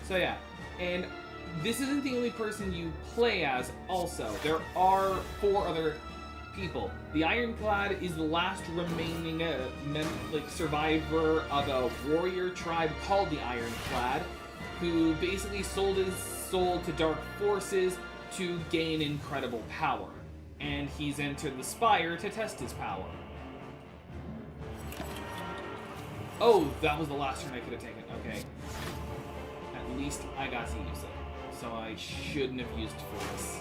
So yeah, and this isn't the only person you play as also. There are 4 other people. The Ironclad is the last remaining survivor of a warrior tribe called the Ironclad, who basically sold his soul to dark forces to gain incredible power. And he's entered the Spire to test his power. Oh, that was the last turn I could have taken. Okay. At least I got to use it. So I shouldn't have used Force.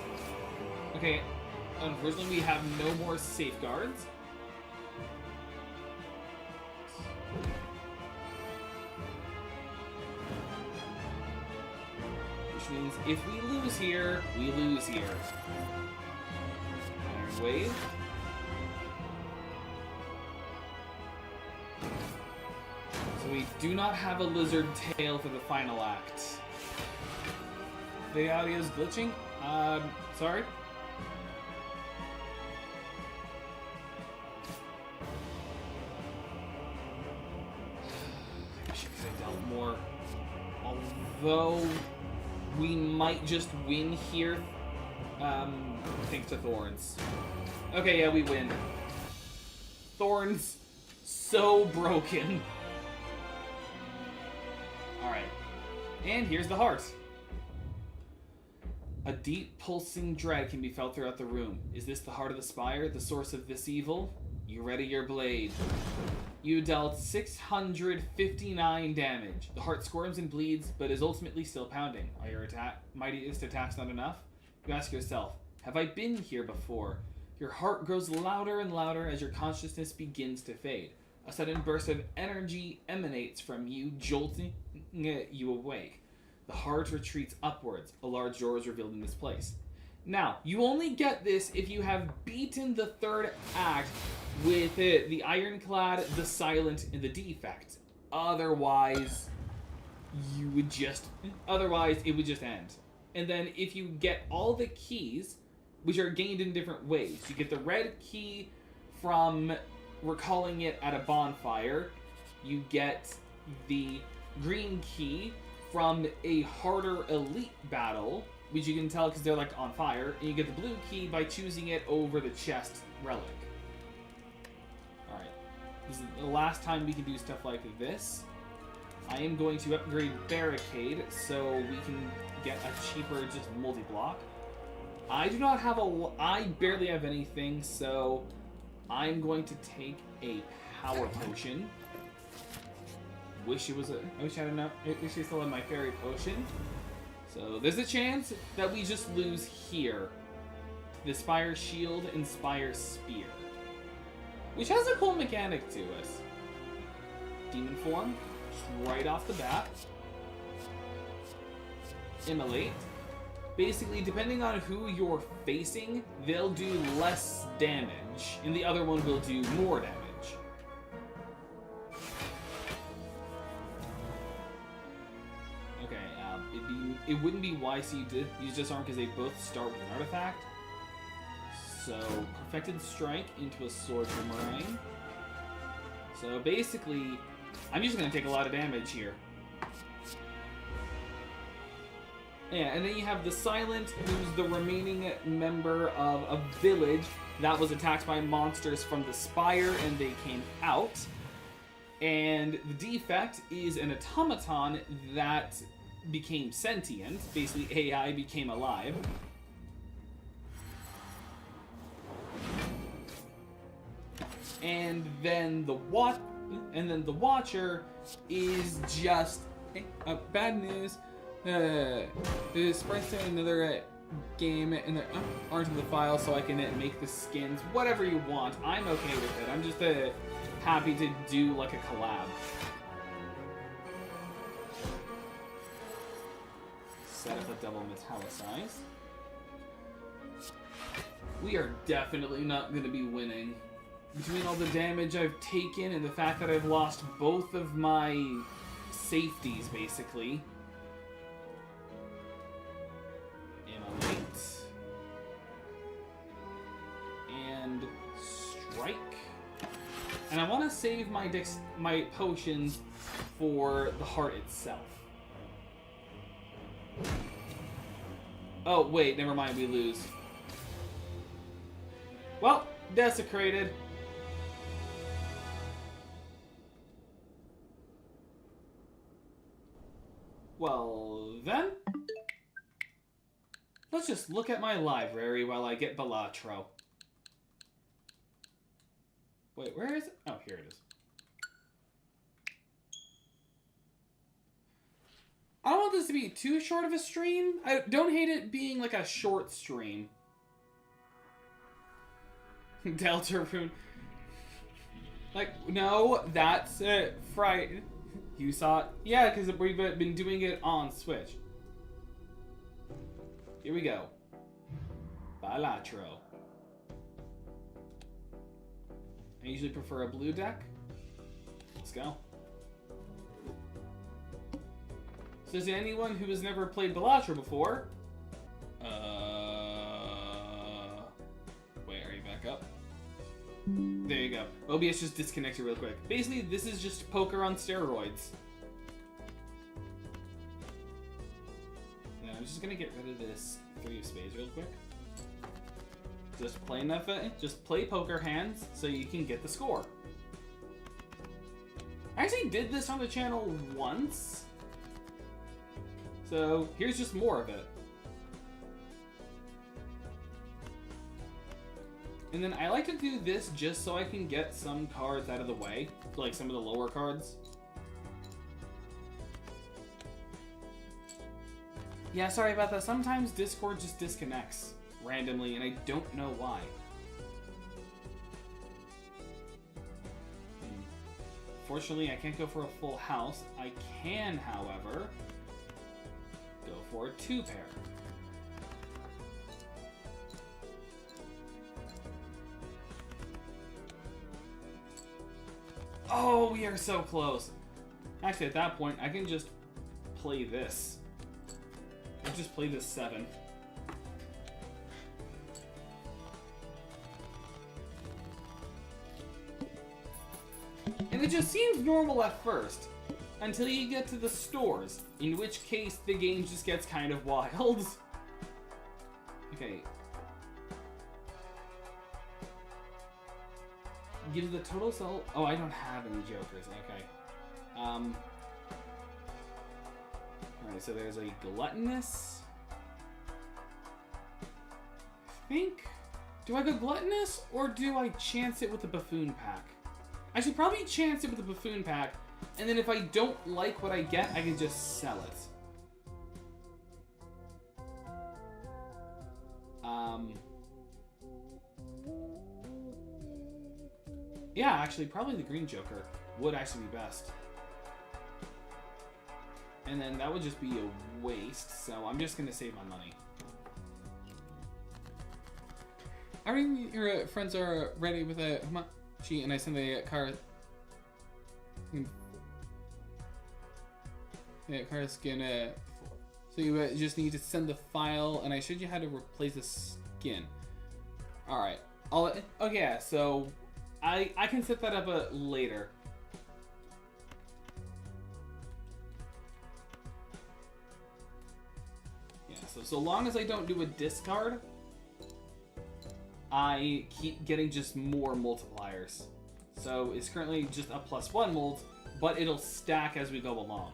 Okay, unfortunately we have no more safeguards. Which means if we lose here, we lose here. Iron Wave. So we do not have a lizard tail for the final act. The audio is glitching. Sorry. I wish I dealt more. Although we might just win here. Thanks to Thorns. Okay, yeah, we win. Thorns, so broken. Alright. And here's the heart. A deep pulsing dread can be felt throughout the room. Is this the heart of the spire, the source of this evil? You ready your blade. You dealt 659 damage. The heart squirms and bleeds, but is ultimately still pounding. Are your mightiest attacks not enough? You ask yourself, have I been here before? Your heart grows louder and louder as your consciousness begins to fade. A sudden burst of energy emanates from you, jolting you awake. The heart retreats upwards. A large door is revealed in this place. Now, you only get this if you have beaten the third act with the Ironclad, the Silent, and the Defect. Otherwise, it would just end. And then if you get all the keys, which are gained in different ways, you get the red key from recalling it at a bonfire. You get the green key from a harder elite battle, which you can tell because they're like on fire, and you get the blue key by choosing it over the chest relic. Alright, this is the last time we can do stuff like this. I am going to upgrade Barricade so we can get a cheaper just multi-block. I do not have I barely have anything, so I'm going to take a power potion. I wish I had enough. I wish I still had my fairy potion. So there's a chance that we just lose here. The Spire Shield and Spire Spear. which has a cool mechanic to it. Demon form, just right off the bat. Immolate. Basically, depending on who you're facing, they'll do less damage, and the other one will do more damage. Okay, it wouldn't be wise to use Disarm because they both start with an artifact. So, Perfected Strike into a Sword Boomerang. So basically, I'm just going to take a lot of damage here. Yeah, and then you have the Silent, who's the remaining member of a village that was attacked by monsters from the Spire, and they came out. And the Defect is an automaton that became sentient. Basically, AI became alive. And then the Watcher is just bad news. The sprites in another game and aren't in the file, so I can make the skins whatever you want. I'm okay with it. I'm just happy to do like a collab. Set up a double metallicize. We are definitely not going to be winning. Between all the damage I've taken and the fact that I've lost both of my safeties, basically. Immolate. And Strike. And I want to save my potions for the heart itself. Oh, wait, never mind, we lose. Well, desecrated. Well, then, let's just look at my library while I get Balatro. Wait, where is it? Oh, here it is. I don't want this to be too short of a stream. I don't hate it being like a short stream. Deltarune. Like, no, that's it. Fright. You saw it? Yeah, because we've been doing it on Switch. Here we go. Balatro. I usually prefer a blue deck. Let's go. So is anyone who has never played Balatro before? Wait, are you back up? There you go. OBS just disconnected real quick. Basically, this is just poker on steroids. Now, I'm just gonna get rid of this 3 of spades real quick. Just play enough. Just play poker hands so you can get the score. I actually did this on the channel once. So, here's just more of it. And then I like to do this just so I can get some cards out of the way, like some of the lower cards. Yeah, sorry about that. Sometimes Discord just disconnects randomly, and I don't know why. Fortunately, I can't go for a full house. I can, however, go for a 2-pair. Oh, we are so close. Actually, at that point, I can just play this. I'll just play this 7. And it just seems normal at first, until you get to the stores, in which case the game just gets kind of wild. Okay. Gives the total sell. Oh, I don't have any jokers. Okay. Alright, so there's a gluttonous. I think. Do I go gluttonous or do I chance it with the buffoon pack? I should probably chance it with the buffoon pack, and then if I don't like what I get, I can just sell it. Yeah, actually, probably the green Joker would actually be best. And then that would just be a waste, so I'm just going to save my money. Alright, your friends are ready with a Hamachi, and I send the car. Yeah, car skin. So you just need to send the file, and I showed you how to replace the skin. Alright. Okay, yeah, so I can set that up later. Yeah, so long as I don't do a discard, I keep getting just more multipliers. So it's currently just a +1 mold, but it'll stack as we go along.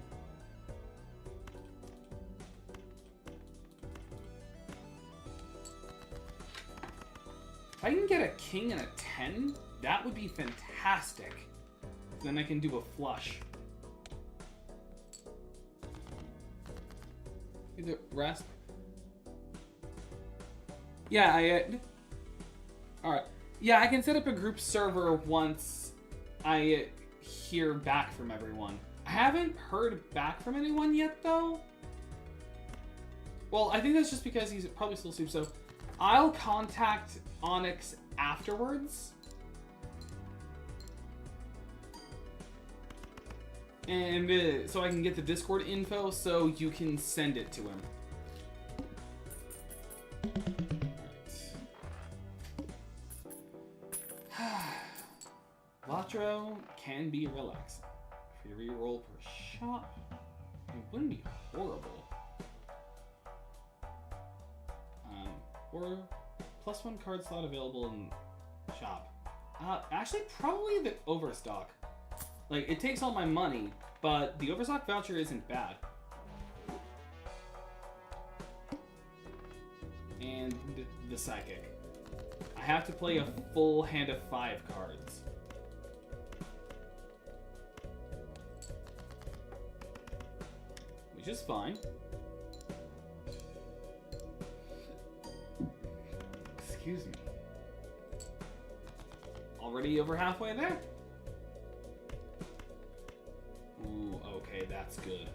If I can get a king and a 10, that would be fantastic. Then I can do a flush. The rest. Yeah, alright. Yeah, I can set up a group server once I hear back from everyone. I haven't heard back from anyone yet, though. Well, I think that's just because he's probably still asleep, so I'll contact Onyx afterwards. And so I can get the Discord info so you can send it to him. Latro can be relaxing. Free to reroll per shop. It wouldn't be horrible. Or +1 card slot available in shop. Actually, probably the overstock. Like, it takes all my money, but the overstock voucher isn't bad. And the psychic. I have to play a full hand of 5 cards. Which is fine. Excuse me. Already over halfway there? Ooh, okay, that's good.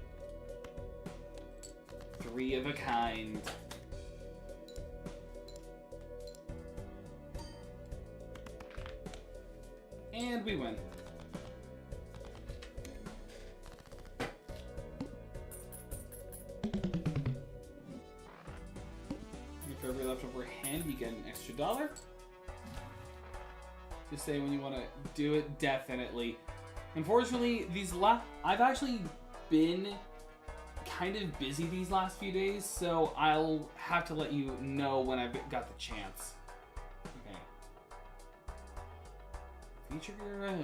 3 of a kind. And we win. For every leftover hand, you get an extra $1. Just say when you want to do it, definitely. Unfortunately, I've actually been kind of busy these last few days, so I'll have to let you know when I've got the chance. Okay. Feature your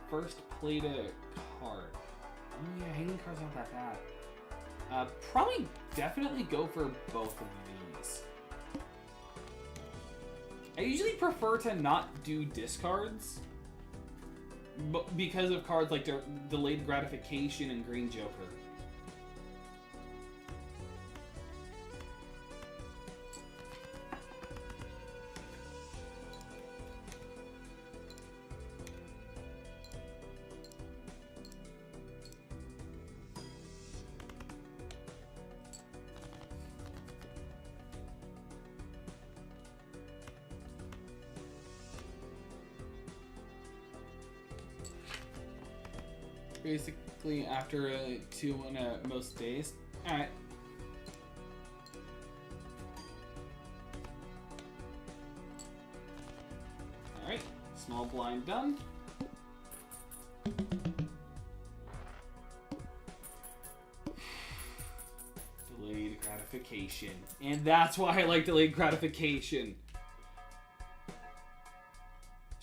first played a card. Oh yeah, hanging cards aren't that bad. Probably definitely go for both of these. I usually prefer to not do discards, but because of cards like Delayed Gratification and Green Joker. Basically, after 2 on most days. Alright. Alright. Small blind done. Delayed gratification. And that's why I like delayed gratification.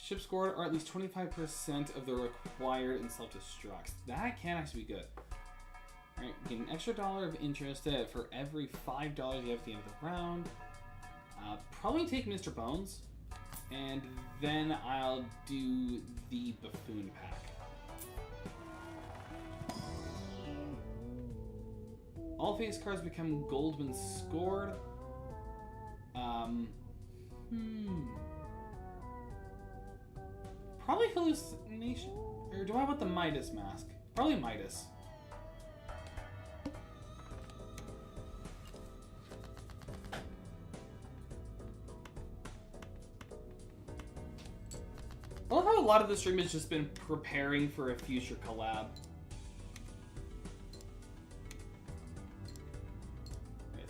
Ship scored are at least 25% of the required in self-destruct. That can actually be good. Alright, get an extra $1 of interest for every $5 you have at the end of the round. Probably take Mr. Bones. And then I'll do the Buffoon Pack. All face cards become gold when scored. Probably hallucination. Or do I want the Midas mask? Probably Midas. I love how a lot of the stream has just been preparing for a future collab.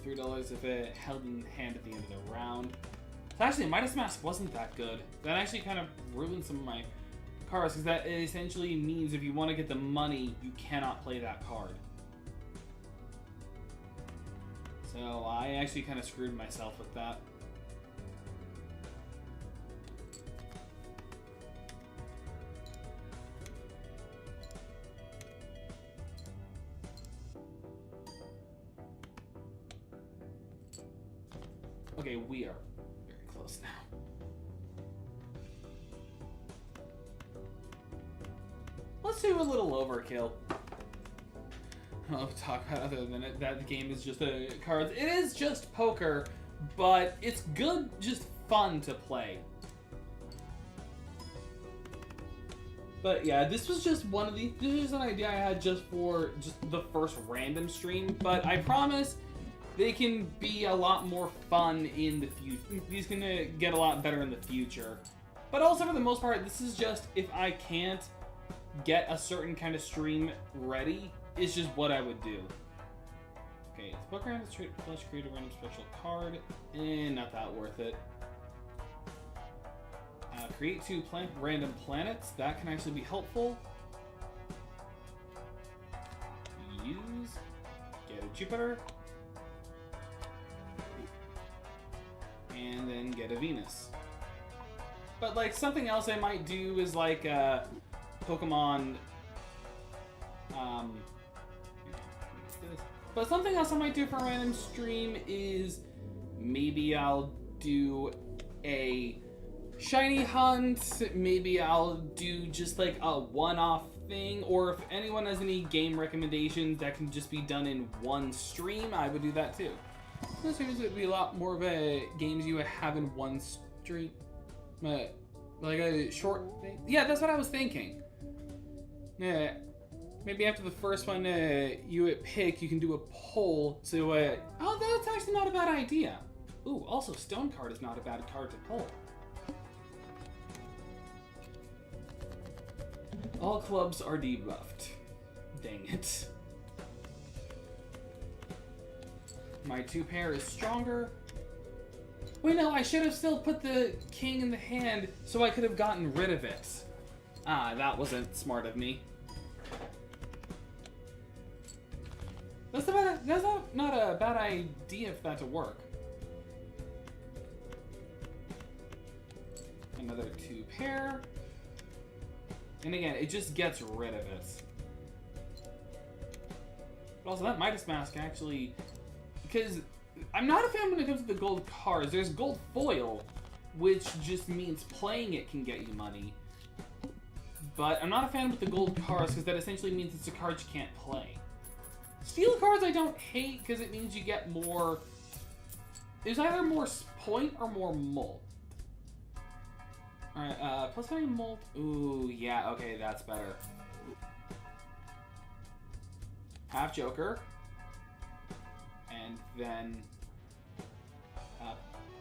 Okay, $3 if it held in hand at the end of the round. So actually, Midas Mask wasn't that good. That actually kind of ruined some of my cards, because that essentially means if you want to get the money, you cannot play that card. So I actually kind of screwed myself with that. Okay, we are very close now. Let's do a little overkill. I'll talk about other than it. That game is just cards. It is just poker, but it's good, just fun to play. But yeah, this was just one of the. This is an idea I had just for the first random stream. But I promise they can be a lot more fun in the future. These can get a lot better in the future. But also, for the most part, this is just if I can't get a certain kind of stream ready, it's just what I would do. Okay, it's book around the flesh, create a random special card, and not that worth it. Create 2 random planets. That can actually be helpful. Use. Get a Jupiter. And then get a Venus. But like something else I might do is like Pokemon. But something else I might do for a random stream is maybe I'll do a shiny hunt. Maybe I'll do just like a one-off thing, or if anyone has any game recommendations that can just be done in one stream, I would do that too. Those streams would be a lot more of a games you would have in one stream, like a short thing. Yeah, that's what I was thinking. Yeah. Maybe after the first one you pick, you can do a poll. So, oh, that's actually not a bad idea. Ooh, also, Stone Card is not a bad card to pull. All clubs are debuffed. Dang it. My 2 pair is stronger. Wait, no, I should have still put the king in the hand so I could have gotten rid of it. Ah, that wasn't smart of me. That's not a bad idea for that to work. Another 2 pair. And again, it just gets rid of it. But also, that Midas Mask actually... Because I'm not a fan when it comes to the gold cards. There's gold foil, which just means playing it can get you money. But I'm not a fan with the gold cards because that essentially means it's a card you can't play. Steel cards I don't hate because it means you get more... There's either more point or more molt. Alright, plus 9 molt. Ooh, yeah, okay, that's better. Half Joker. And then...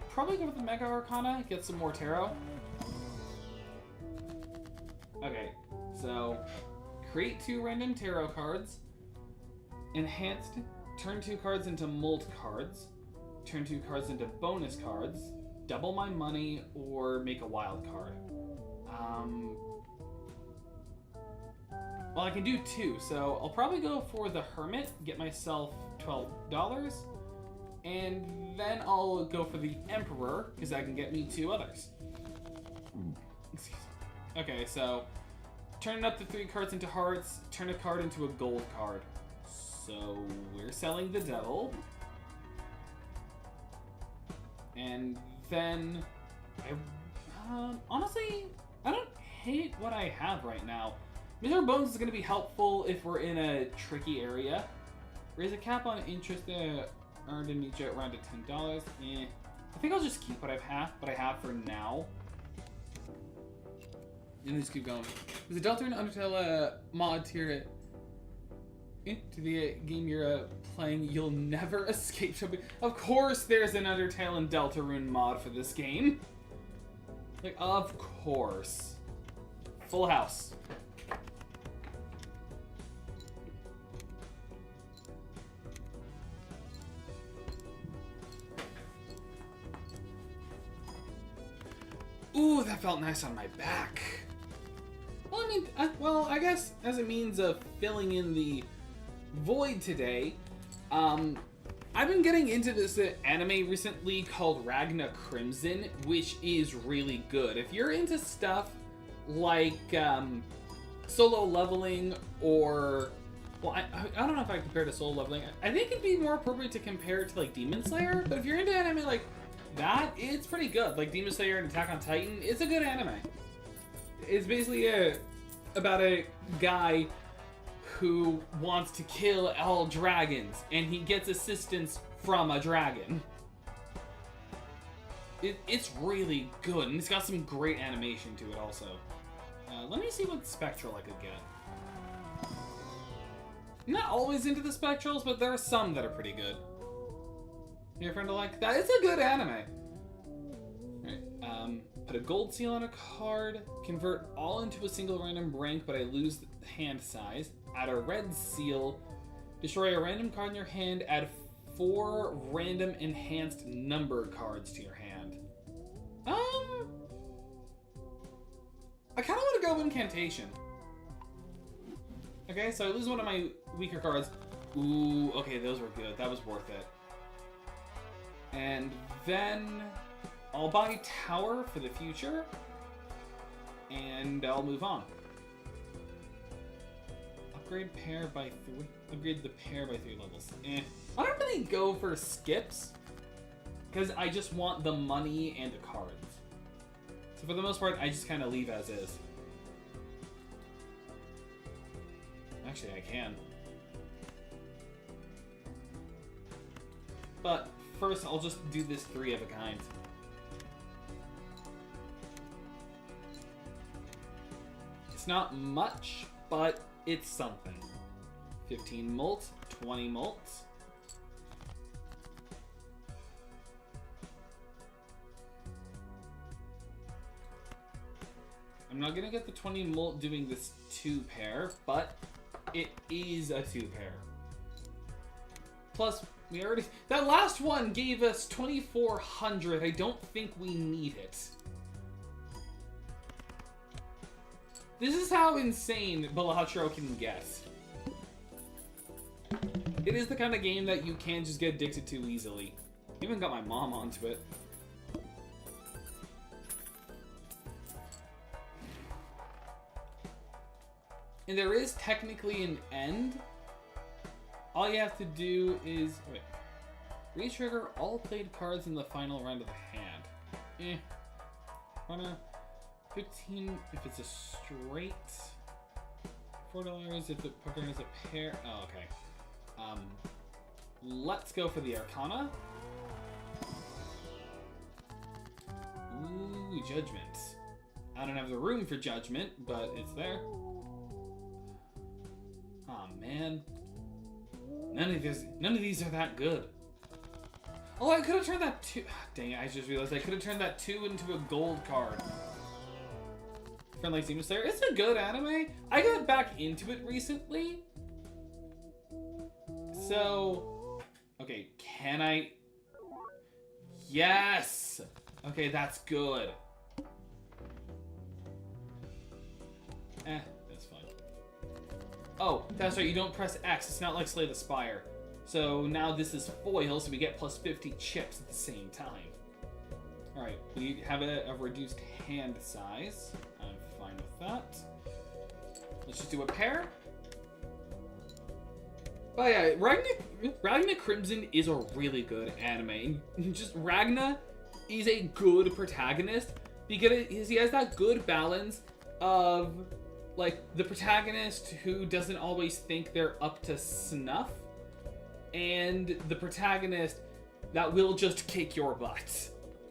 probably go with the Mega Arcana, get some more tarot. Okay, so... Create 2 random tarot cards. Enhanced, turn 2 cards into molt cards, turn 2 cards into bonus cards, double my money, or make a wild card. Well, I can do 2, so I'll probably go for the Hermit, get myself $12, and then I'll go for the Emperor, because that can get me 2 others. Okay, so turn up the 3 cards into hearts, turn a card into a gold card. So we're selling the Devil. And then, honestly, I don't hate what I have right now. Misery Bones is going to be helpful if we're in a tricky area. Raise a cap on interest earned in each round to $10. I think I'll just keep what I have for now. And just keep going. There's a Deltarune Undertale mod tier to the game you're playing. You'll never escape. Of course there's an Undertale and Deltarune mod for this game. Like, of course. Full house. Ooh, that felt nice on my back. Well, I mean, I guess as a means of filling in the void today, I've been getting into this anime recently called Ragna Crimson, which is really good. If you're into stuff like solo leveling or... Well, I don't know if I compare it to solo leveling. I think it'd be more appropriate to compare it to, like, Demon Slayer. But if you're into anime like that, it's pretty good. Like Demon Slayer and Attack on Titan, it's a good anime. It's basically about a guy who wants to kill all dragons, and he gets assistance from a dragon. It's really good, and it's got some great animation to it also. Let me see what Spectral I could get. I'm not always into the Spectrals, but there are some that are pretty good. Your friend will like that. It's a good anime. Alright, put a gold seal on a card, convert all into a single random rank, but I lose the hand size. Add a red seal, destroy a random card in your hand, add 4 random enhanced number cards to your hand. I kind of want to go Incantation. Okay, so I lose one of my weaker cards. Ooh, okay, those were good. That was worth it. And then I'll buy Tower for the future, and I'll move on. Upgrade pair by 3. Upgrade the pair by 3 levels. I don't really go for skips, because I just want the money and the cards. So for the most part, I just kind of leave as is. Actually, I can. But first, I'll just do this 3 of a kind. It's not much, but it's something. 15 molt, 20 molt. I'm not gonna get the 20 molt doing this 2 pair, but it is a 2 pair. Plus, we already... That last one gave us 2,400. I don't think we need it. This is how insane Balatro can get. It is the kind of game that you can't just get addicted to easily. I even got my mom onto it. And there is technically an end. All you have to do is... Wait. Re-trigger all played cards in the final round of the hand. Wanna... 15 if it's a straight. $4 if the poker is a pair. Oh, okay. Let's go for the Arcana. Ooh, Judgment. I don't have the room for Judgment, but it's there. Aw, man. None of these are that good. Oh, I could have turned that 2. Dang it, I just realized I could have turned that 2 into a gold card. Friend like Demon Slayer. It's a good anime. I got back into it recently. So, okay, can I? Yes! Okay, that's good. That's fine. Oh, that's right, you don't press X. It's not like Slay the Spire. So now this is foil, so we get plus 50 chips at the same time. Alright, we have a reduced hand size. I'm fine with that. Let's just do a pair. But yeah, Ragna Crimson is a really good anime. Just Ragna is a good protagonist because he has that good balance of like the protagonist who doesn't always think they're up to snuff and the protagonist that will just kick your butt.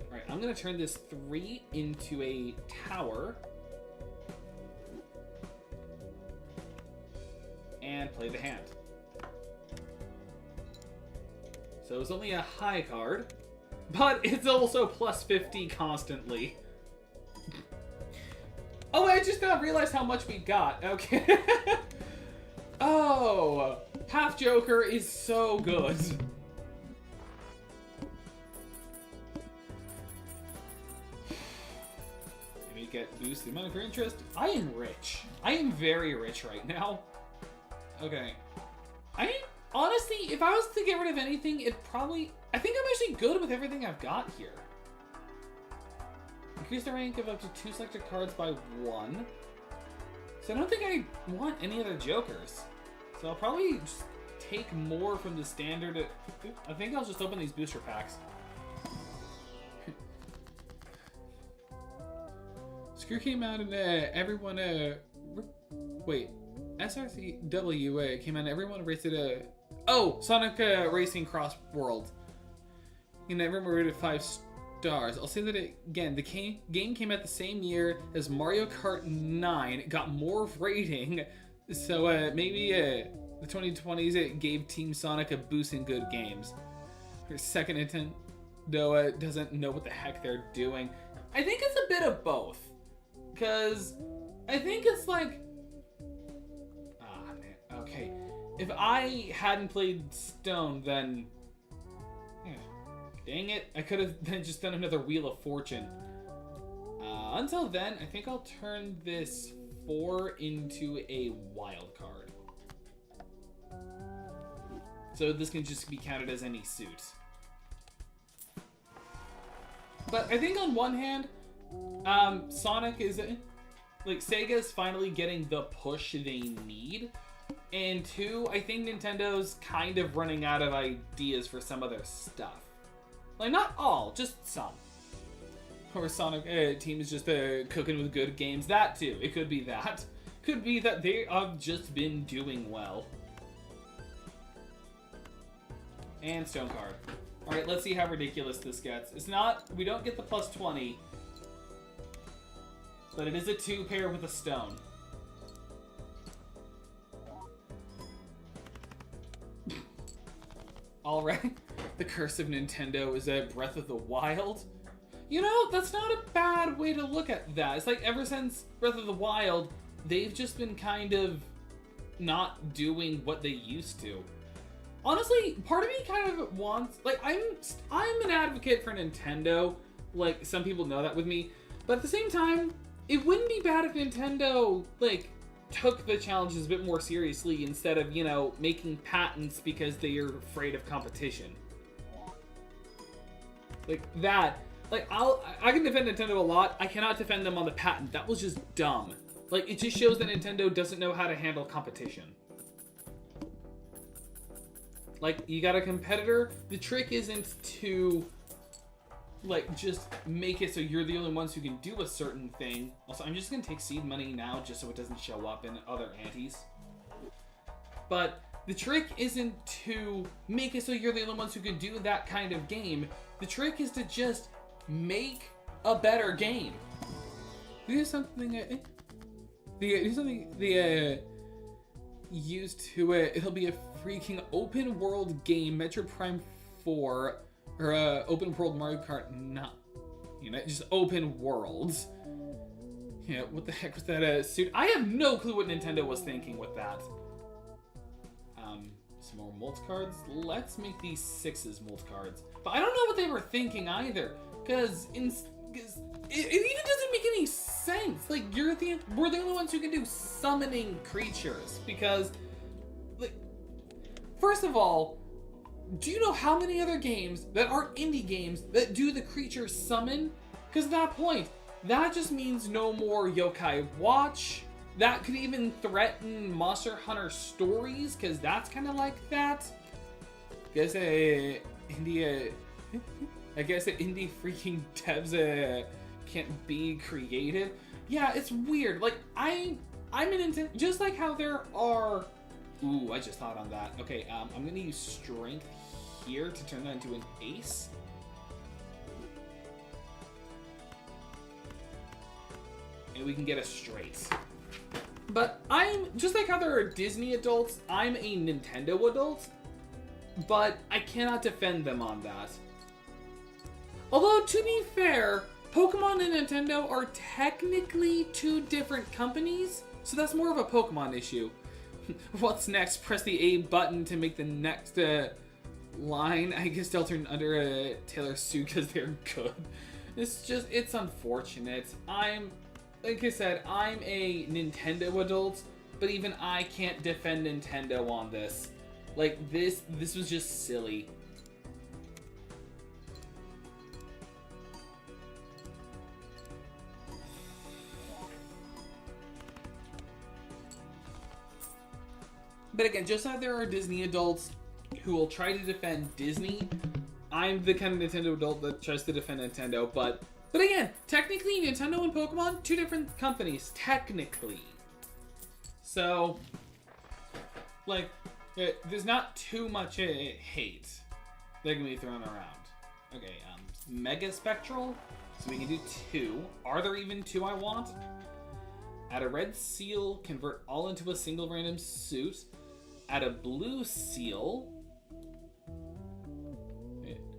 Alright, I'm gonna turn this 3 into a tower. play the hand. So it's only a high card, but it's also plus 50 constantly. Oh, I just now realized how much we got. Okay. Oh, Half Joker is so good. Maybe get boost the amount of interest. I am rich. I am very rich right now. Okay. Honestly, if I was to get rid of anything, I think I'm actually good with everything I've got here. Increase the rank of up to 2 selected cards by 1. So I don't think I want any other jokers. So I'll probably just take more from the standard. I think I'll just open these booster packs. Screw came out and everyone wait, SRCW came out and everyone rated Sonic Racing Cross World. And everyone rated 5 stars. I'll say that again. The game came out the same year as Mario Kart 9. It got more rating, so maybe the 2020s it gave Team Sonic a boost in good games. Her second Nintendo doesn't know what the heck they're doing. I think it's a bit of both, because I think it's like, man, okay. If I hadn't played Stone, then dang it, I could have then just done another Wheel of Fortune. Until then, I think I'll turn this 4 into a wild card. So this can just be counted as any suit. But I think on one hand, Sonic is, like, Sega's finally getting the push they need. And 2, I think Nintendo's kind of running out of ideas for some of their stuff. Like, not all, just some. Or Sonic team is just cooking with good games. That too. It could be that. Could be that they have just been doing well. And Stone card. Alright, let's see how ridiculous this gets. It's not, we don't get the plus 20. But it is a 2 pair with a stone. Alright. The curse of Nintendo is Breath of the Wild. You know, that's not a bad way to look at that. It's like ever since Breath of the Wild, they've just been kind of not doing what they used to. Honestly, part of me kind of wants, like, I'm an advocate for Nintendo. Like, some people know that with me. But at the same time, it wouldn't be bad if Nintendo, like, took the challenges a bit more seriously instead of, you know, making patents because they are afraid of competition. Like, that. Like, I can defend Nintendo a lot. I cannot defend them on the patent. That was just dumb. Like, it just shows that Nintendo doesn't know how to handle competition. Like, you got a competitor. The trick isn't to, like, just make it so you're the only ones who can do a certain thing. Also, I'm just going to take seed money now just so it doesn't show up in other antes. But the trick isn't to make it so you're the only ones who can do that kind of game. The trick is to just make a better game. Here's something used to it'll be a freaking open world game, Metroid Prime 4, or open world Mario Kart, not, you know, just open worlds. Yeah, what the heck was that suit? I have no clue what Nintendo was thinking with that. Some more Molt cards. Let's make these 6s Molt cards. But I don't know what they were thinking either, because it even doesn't make any sense. Like, we're the only ones who can do summoning creatures, because, like, first of all, do you know how many other games that aren't indie games that do the creature summon? Because at that point, that just means no more Yokai Watch. That could even threaten Monster Hunter Stories, because that's kind of like that. I guess indie freaking devs can't be creative. Yeah, it's weird. Like, I'm in Nintendo, just like how there are. Ooh, I just thought on that. Okay, I'm gonna use Strength here to turn that into an ace. And we can get a straight. But I'm, just like how there are Disney adults, I'm a Nintendo adult, but I cannot defend them on that. Although, to be fair, Pokemon and Nintendo are technically two different companies, so that's more of a Pokemon issue. What's next? Press the A button to make the next line. I guess they'll turn under a Taylor suit because they're good. It's unfortunate. Like I said, I'm a Nintendo adult, but even I can't defend Nintendo on this. Like, this was just silly. But again, just like there are Disney adults who will try to defend Disney, I'm the kind of Nintendo adult that tries to defend Nintendo. But again, technically, Nintendo and Pokemon, two different companies, technically. So, like, there's not too much hate that can be thrown around. Okay, Mega Spectral, so we can do 2. Are there even 2 I want? Add a red seal, convert all into a single random suit. Add a blue seal.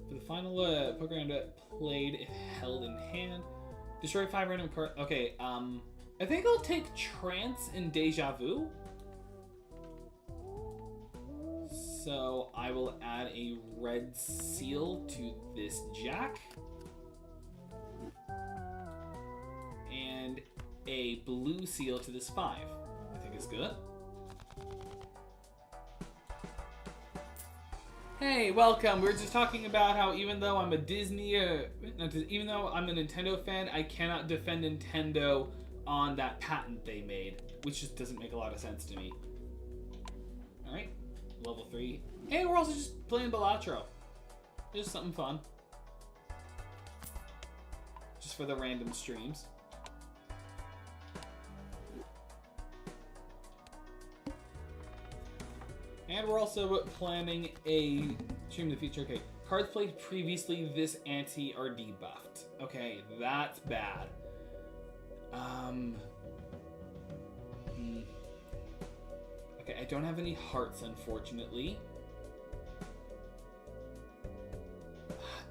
For the final Pokemon played if held in hand. Destroy 5 random cards. Okay, I think I'll take Trance and Deja Vu. So I will add a red seal to this Jack. And a blue seal to this 5. I think is good. Hey, welcome. We were just talking about how even though I'm a even though I'm a Nintendo fan, I cannot defend Nintendo on that patent they made, which just doesn't make a lot of sense to me. All right, level 3. Hey, we're also just playing Balatro. Just something fun, just for the random streams. And we're also planning a stream in the future. Okay, cards played previously this ante are debuffed. Okay, that's bad. Okay, I don't have any hearts, unfortunately.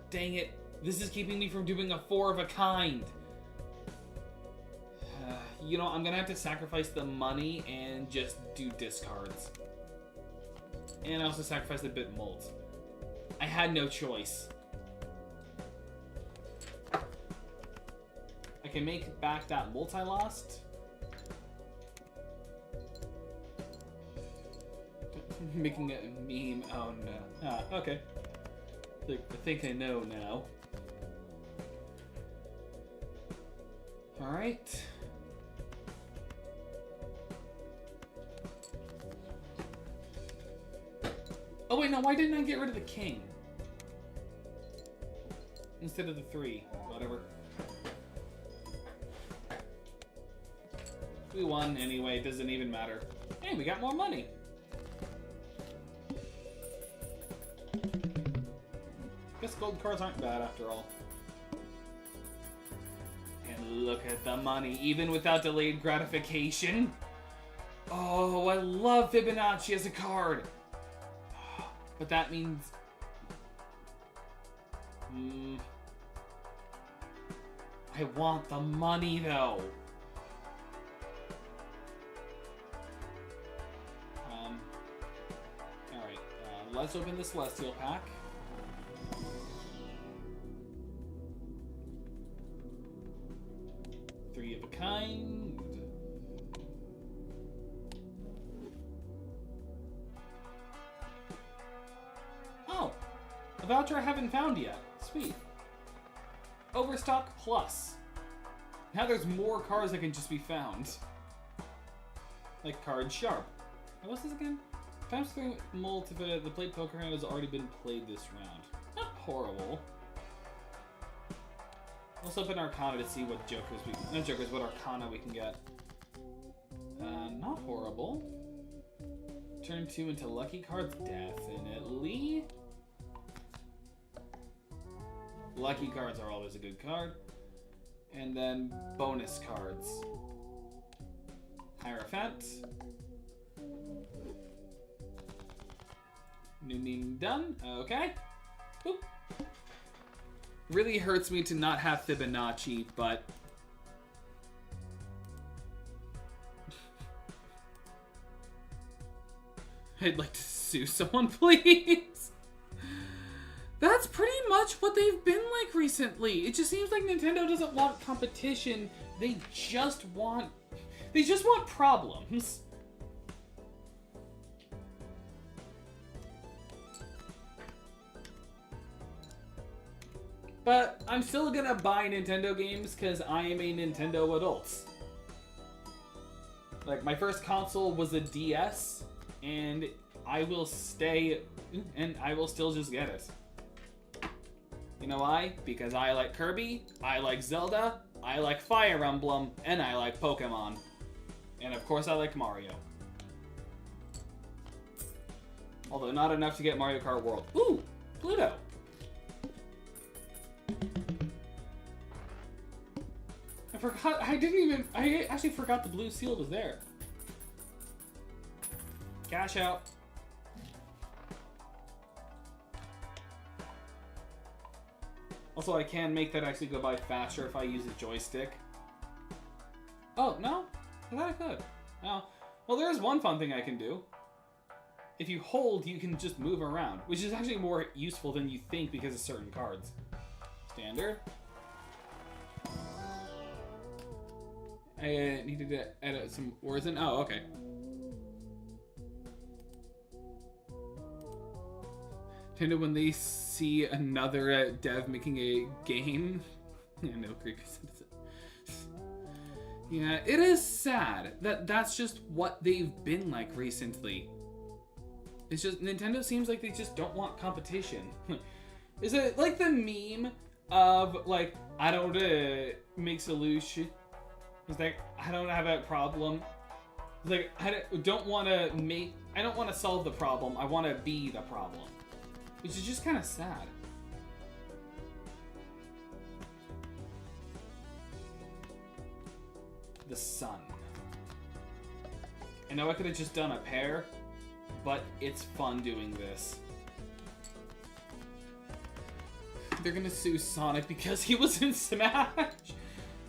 Dang it. This is keeping me from doing a 4 of a kind. You know, I'm gonna have to sacrifice the money and just do discards. And I also sacrificed a bit molt. I had no choice. I can make back that molt I lost. Making a meme. Oh no. Ah, okay. I think I know now. Alright. Oh wait, no, why didn't I get rid of the king? Instead of the 3. Whatever. We won anyway, it doesn't even matter. Hey, we got more money. Guess gold cards aren't bad after all. And look at the money, even without delayed gratification. Oh, I love Fibonacci as a card. But that means... I want the money, though. Alright, let's open the Celestial Pack. Three of a kind. Oh, a voucher I haven't found yet. Sweet. Overstock Plus. Now there's more cards that can just be found. Like Card Sharp. Now what's this again? Times 3 molt if the played poker hand has already been played this round. Not horrible. Let's open Arcana to see what what Arcana we can get. Not horrible. Turn 2 into lucky cards, definitely. Lucky cards are always a good card. And then bonus cards. Hierophant. New meme done. Okay. Boop. Really hurts me to not have Fibonacci, but... I'd like to sue someone, please. That's pretty much what they've been like recently. It just seems like Nintendo doesn't want competition. They just want problems. But I'm still gonna buy Nintendo games because I am a Nintendo adult. Like, my first console was a DS, and I will stay, and I will still just get it. You know why? Because I like Kirby, I like Zelda, I like Fire Emblem, and I like Pokemon. And of course I like Mario. Although not enough to get Mario Kart World. Ooh! Pluto! I forgot, I actually forgot the blue seal was there. Cash out. Also, I can make that actually go by faster if I use a joystick. Oh, no? I thought I could. Oh. Well, there's one fun thing I can do. If you hold, you can just move around, which is actually more useful than you think because of certain cards. Standard. I needed to edit some words in. Oh, okay. Nintendo, when they see another dev making a game, no creepy citizen. Yeah, it is sad that that's just what they've been like recently. It's just Nintendo seems like they just don't want competition. Is it like the meme of like, I don't want to make solution? It's like, I don't have a problem. It's like, I don't want to solve the problem. I want to be the problem. Which is just kind of sad. The sun. I know I could have just done a pair, but it's fun doing this. They're gonna sue Sonic because he was in Smash.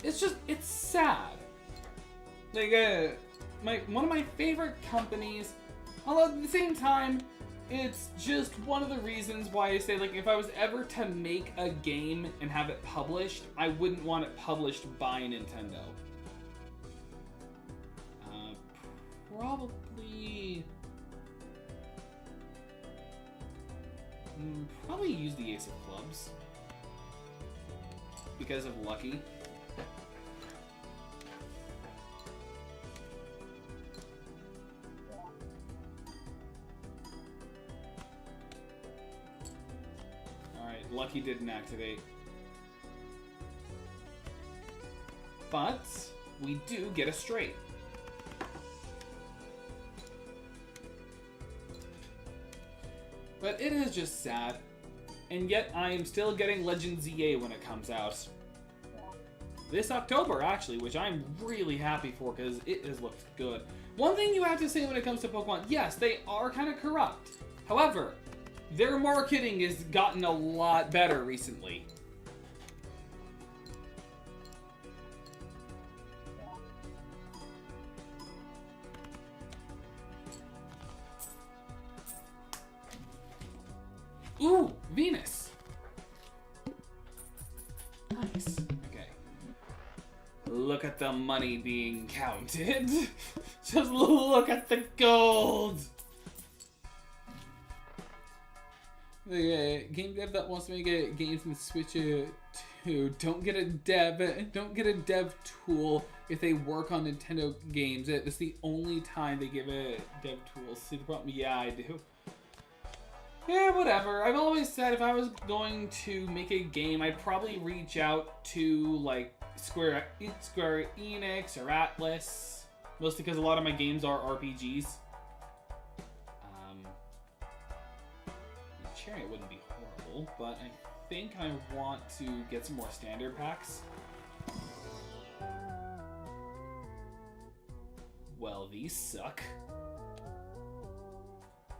It's sad. Like, one of my favorite companies, although at the same time, it's just one of the reasons why I say, like, if I was ever to make a game and have it published, I wouldn't want it published by Nintendo. Probably use the Ace of Clubs. Because of Lucky. Alright, Lucky didn't activate. But we do get a straight. But it is just sad. And yet I am still getting Legend ZA when it comes out. This October, actually, which I'm really happy for because it has looked good. One thing you have to say when it comes to Pokemon, yes, they are kind of corrupt. However, their marketing has gotten a lot better recently. Ooh, Venus. Nice. Okay. Look at the money being counted. Just look at the gold. The game dev that wants to make a game from Switch 2, don't get a dev tool if they work on Nintendo games. It's the only time they give a dev tool. See the problem? Yeah, I do. Yeah, whatever. I've always said if I was going to make a game, I'd probably reach out to, like, Square Enix or Atlas. Mostly because a lot of my games are RPGs. Chariot wouldn't be horrible, but I think I want to get some more standard packs. well, these suck.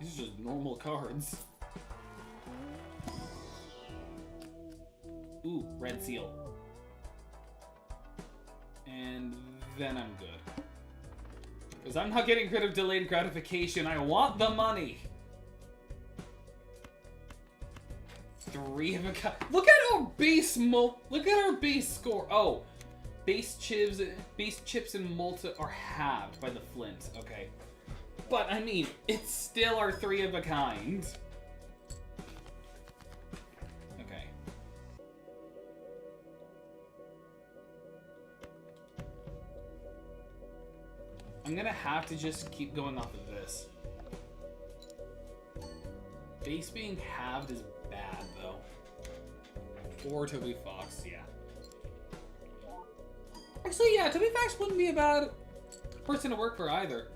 These are just normal cards. Ooh, red seal. And then I'm good. Because I'm not getting rid of delayed gratification. I want the money. 3 of a kind. Look at our base look at our base score. Oh, base chips and Malta are halved by the Flint. Okay. But I mean, it's still our 3 of a kind. Okay. I'm gonna have to just keep going off of this. Base being halved is bad, though. Or Toby Fox, yeah. Actually, yeah, Toby Fox wouldn't be a bad person to work for either.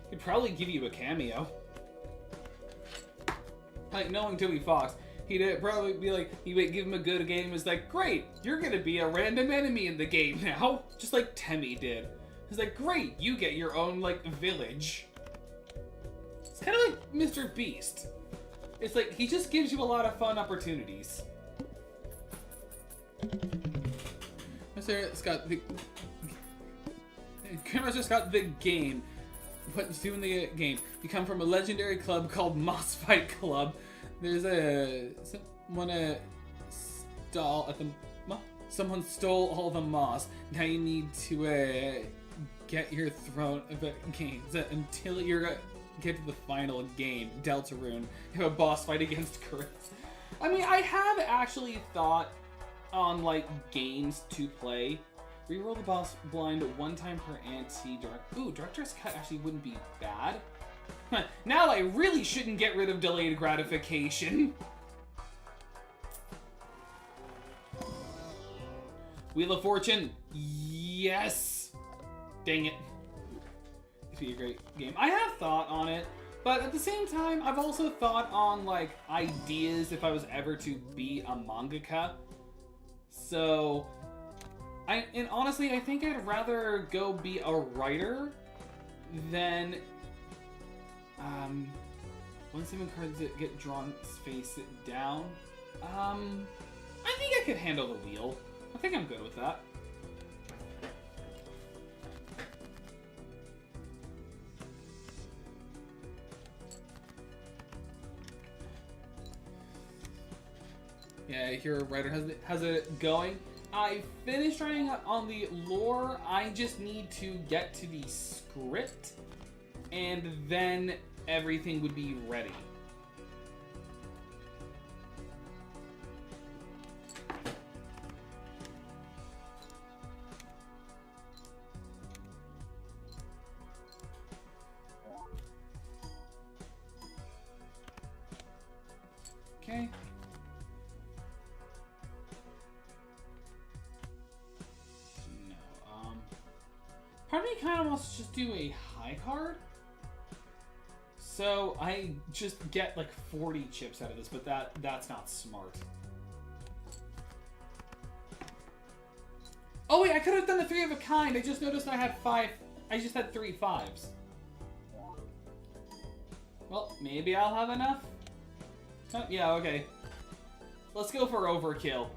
He'd probably give you a cameo. Like, knowing Toby Fox, he'd probably be like, he would give him a good game. It's like, great, you're gonna be a random enemy in the game now. Just like Temmie did. He's like, great, you get your own, like, village. It's kind of like Mr. Beast. It's like, he just gives you a lot of fun opportunities. Mr. Scott, the... Grandmaster Scott, the game. What's doing the game? You come from a legendary club called Moss Fight Club. There's someone stole all the moss. Now you need to get your throne of games until you get to the final game, Deltarune. You have a boss fight against Chris. I mean, I have actually thought on like games to play. Reroll the boss blind 1 time per anti-direct. Ooh, Director's Cut actually wouldn't be bad. Now I really shouldn't get rid of delayed gratification. Wheel of Fortune. Yes. Dang it. It'd be a great game. I have thought on it, but at the same time, I've also thought on like ideas if I was ever to be a mangaka. So, and honestly, I think I'd rather go be a writer than, 1/7 cards that get drawn face down. I think I could handle the wheel. I think I'm good with that. Yeah, your writer has it going. I finished writing on the lore. I just need to get to the script, and then everything would be ready. Okay. Part of me kind of wants to just do a high card. So I just get like 40 chips out of this, but that's not smart. Oh wait, I could have done the 3 of a kind. I just noticed I had 5. I just had 3 5s. Well, maybe I'll have enough. Oh, yeah, okay. Let's go for overkill.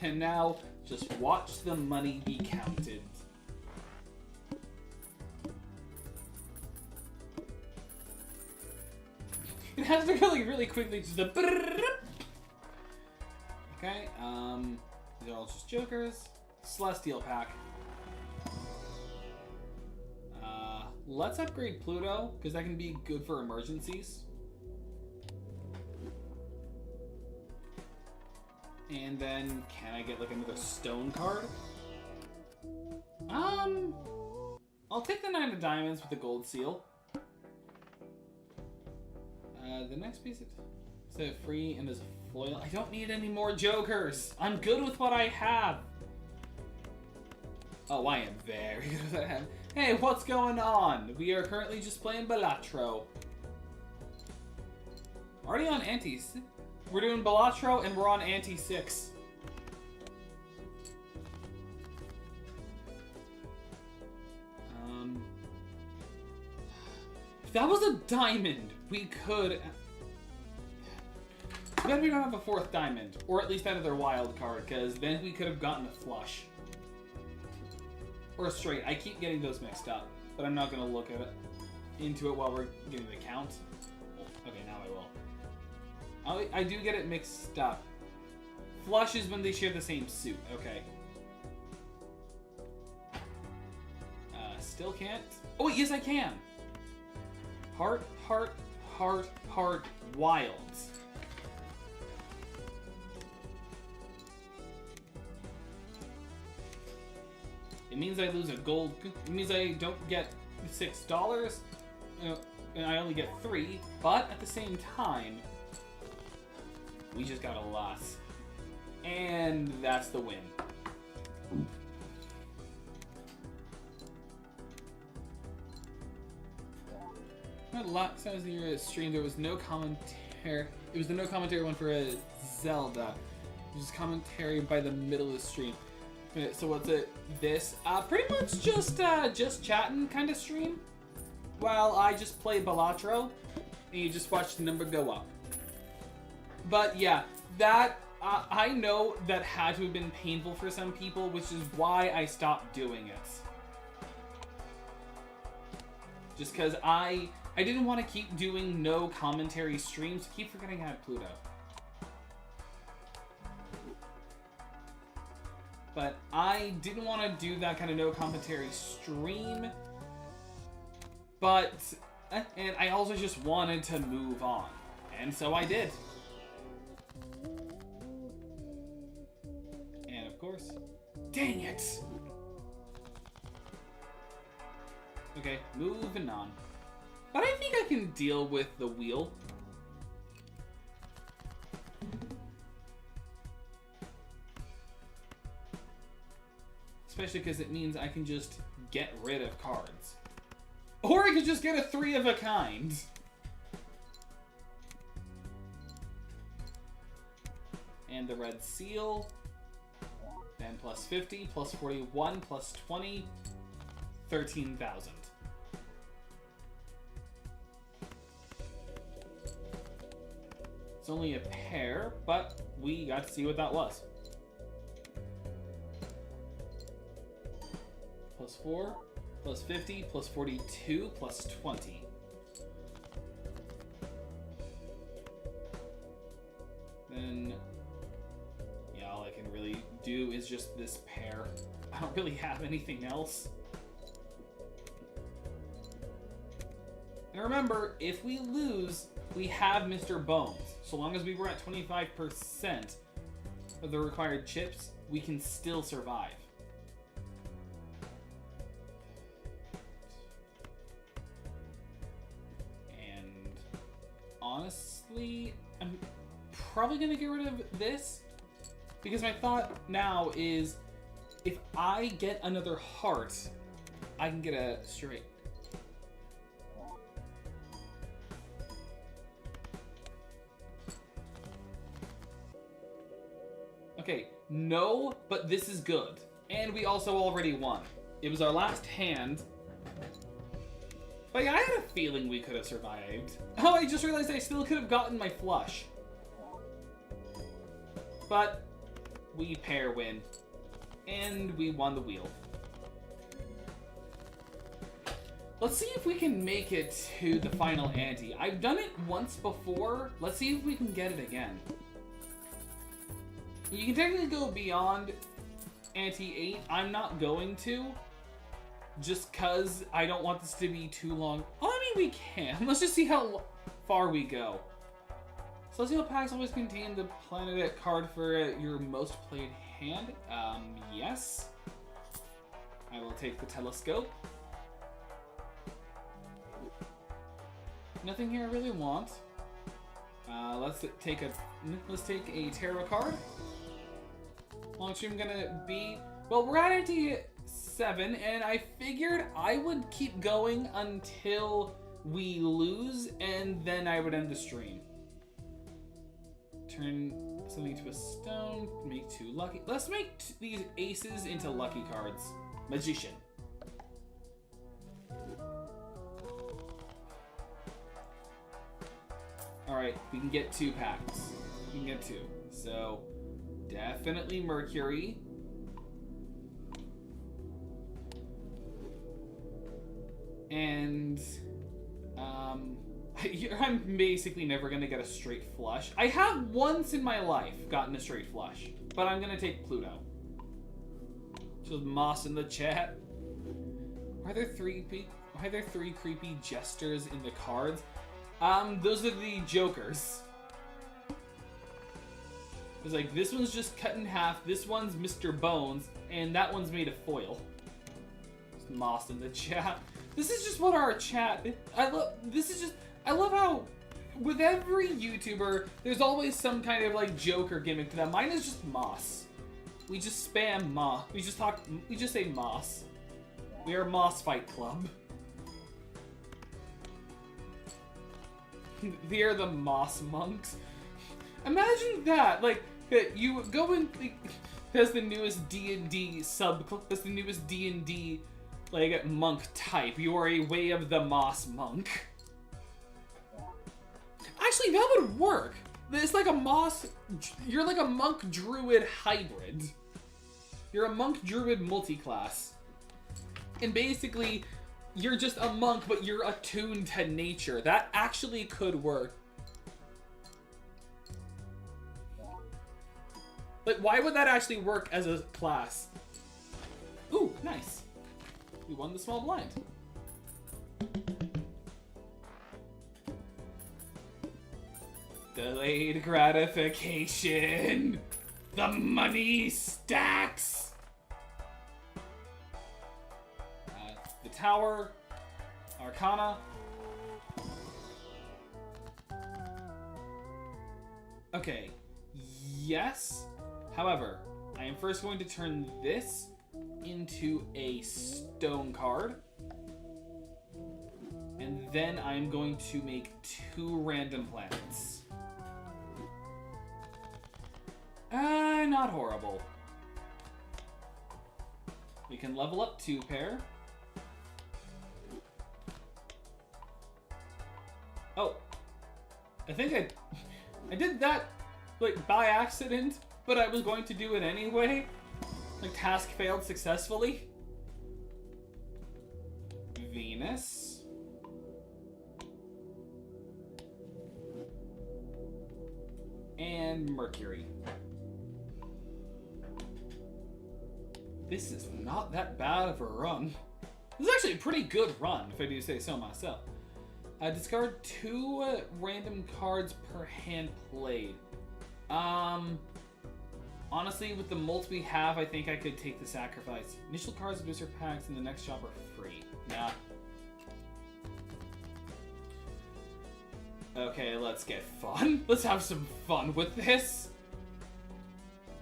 And now, just watch the money be counted. It has to go like really quickly, just a okay, these are all just jokers. Celestial pack. Let's upgrade Pluto, because that can be good for emergencies. And then, can I get like another stone card? I'll take the 9 of diamonds with the gold seal. The next piece is it free and there's a foil. I don't need any more jokers. I'm good with what I have. Oh, I am very good at that hand. Hey, what's going on? We are currently just playing Balatro. Already on ante. We're doing Balatro and we're on ante 6. If that was a diamond, we could... Too bad we don't have a 4th diamond, or at least another wild card, because then we could have gotten a flush. Or a straight. I keep getting those mixed up, but I'm not going to look at it into it while we're getting the count. Okay, now I will. I do get it mixed up. Flush is when they share the same suit. Okay. Still can't. Oh wait, yes I can. Heart, heart, heart, heart, wilds. It means I lose a gold. It means I don't get $6. And I only get 3. But at the same time, we just got a loss. And that's the win. Last time your stream, there was no commentary. It was the no commentary one for a Zelda. It was commentary by the middle of the stream. So what's it? This pretty much just chatting kind of stream. While I just play Balatro, and you just watch the number go up. But yeah, that I know that had to have been painful for some people, which is why I stopped doing it. Just because I didn't want to keep doing no commentary streams. I keep forgetting I had Pluto. But I didn't want to do that kind of no commentary stream. But, and I also just wanted to move on. And so I did. And of course, dang it! Okay, moving on. But I think I can deal with the wheel. Especially because it means I can just get rid of cards. Or I could just get a 3 of a kind. And the red seal. Then plus 50, plus 41, plus 20, 13,000. It's only a pair, but we got to see what that was. Plus 4, plus 50, plus 42, plus 20. Then, yeah, all I can really do is just this pair. I don't really have anything else. And remember, if we lose, we have Mr. Bones. So long as we were at 25% of the required chips, we can still survive. And honestly, I'm probably going to get rid of this, because my thought now is if I get another heart, I can get a straight. Okay, no, but this is good. And we also already won. It was our last hand. But yeah, I had a feeling we could have survived. Oh, I just realized I still could have gotten my flush. But we pair win. And we won the wheel. Let's see if we can make it to the final ante. I've done it once before. Let's see if we can get it again. You can technically go beyond ante 8. I'm not going to. Just because I don't want this to be too long. Oh, I mean, we can. Let's just see how far we go. Celestial packs always contain the planet card for your most played hand. Yes. I will take the telescope. Nothing here I really want. Let's take a tarot card. Long stream gonna be, well, we're at ante 7, and I figured I would keep going until we lose, and then I would end the stream. Turn something to a stone, make 2 lucky. Let's make these aces into lucky cards. Magician. Alright, we can get 2 packs. We can get 2. So, definitely Mercury. And, I'm basically never gonna get a straight flush. I have once in my life gotten a straight flush, but I'm gonna take Pluto. Just Moss in the chat. Why are there three creepy jesters in the cards? Those are the Jokers. It's like, this one's just cut in half, this one's Mr. Bones, and that one's made of foil. Just Moss in the chat. This is just what our chat... I love how with every YouTuber, there's always some kind of like Joker gimmick to them. Mine is just Moss. We just spam Moss. We just say Moss. We are Moss Fight Club. They are the Moss Monks. Imagine that, like, that you go in, that's the newest D&D that's the newest D&D, like, monk type. You are a Way of the Moss Monk. Actually, that would work. It's like a Moss, you're like a monk druid hybrid. You're a monk druid multiclass. And basically, you're just a monk, but you're attuned to nature. That actually could work. Like, why would that actually work as a class? Ooh, nice. We won the small blind. Delayed gratification. The money stacks. The Tower. Arcana. Okay. Yes. However, I am first going to turn this into a stone card. And then I'm going to make 2 random planets. Not horrible. We can level up 2 pair. Oh. I think I did that, like, by accident, but I was going to do it anyway. Like, task failed successfully. Venus. And Mercury. This is not that bad of a run. This is actually a pretty good run, if I do say so myself. Discard 2 random cards per hand played. Honestly, with the multi we have, I think I could take the sacrifice. Initial cards, booster packs, and the next shop are free. Nah. Okay, let's get fun. Let's have some fun with this.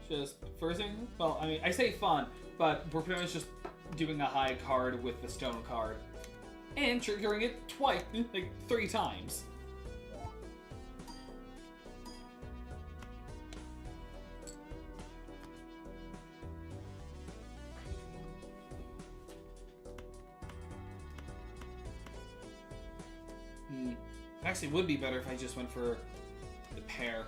Just, first thing, well, I mean, I say fun, but we're pretty much just doing a high card with the stone card. And triggering it twice, like 3 times. Actually, it would be better if I just went for the pair.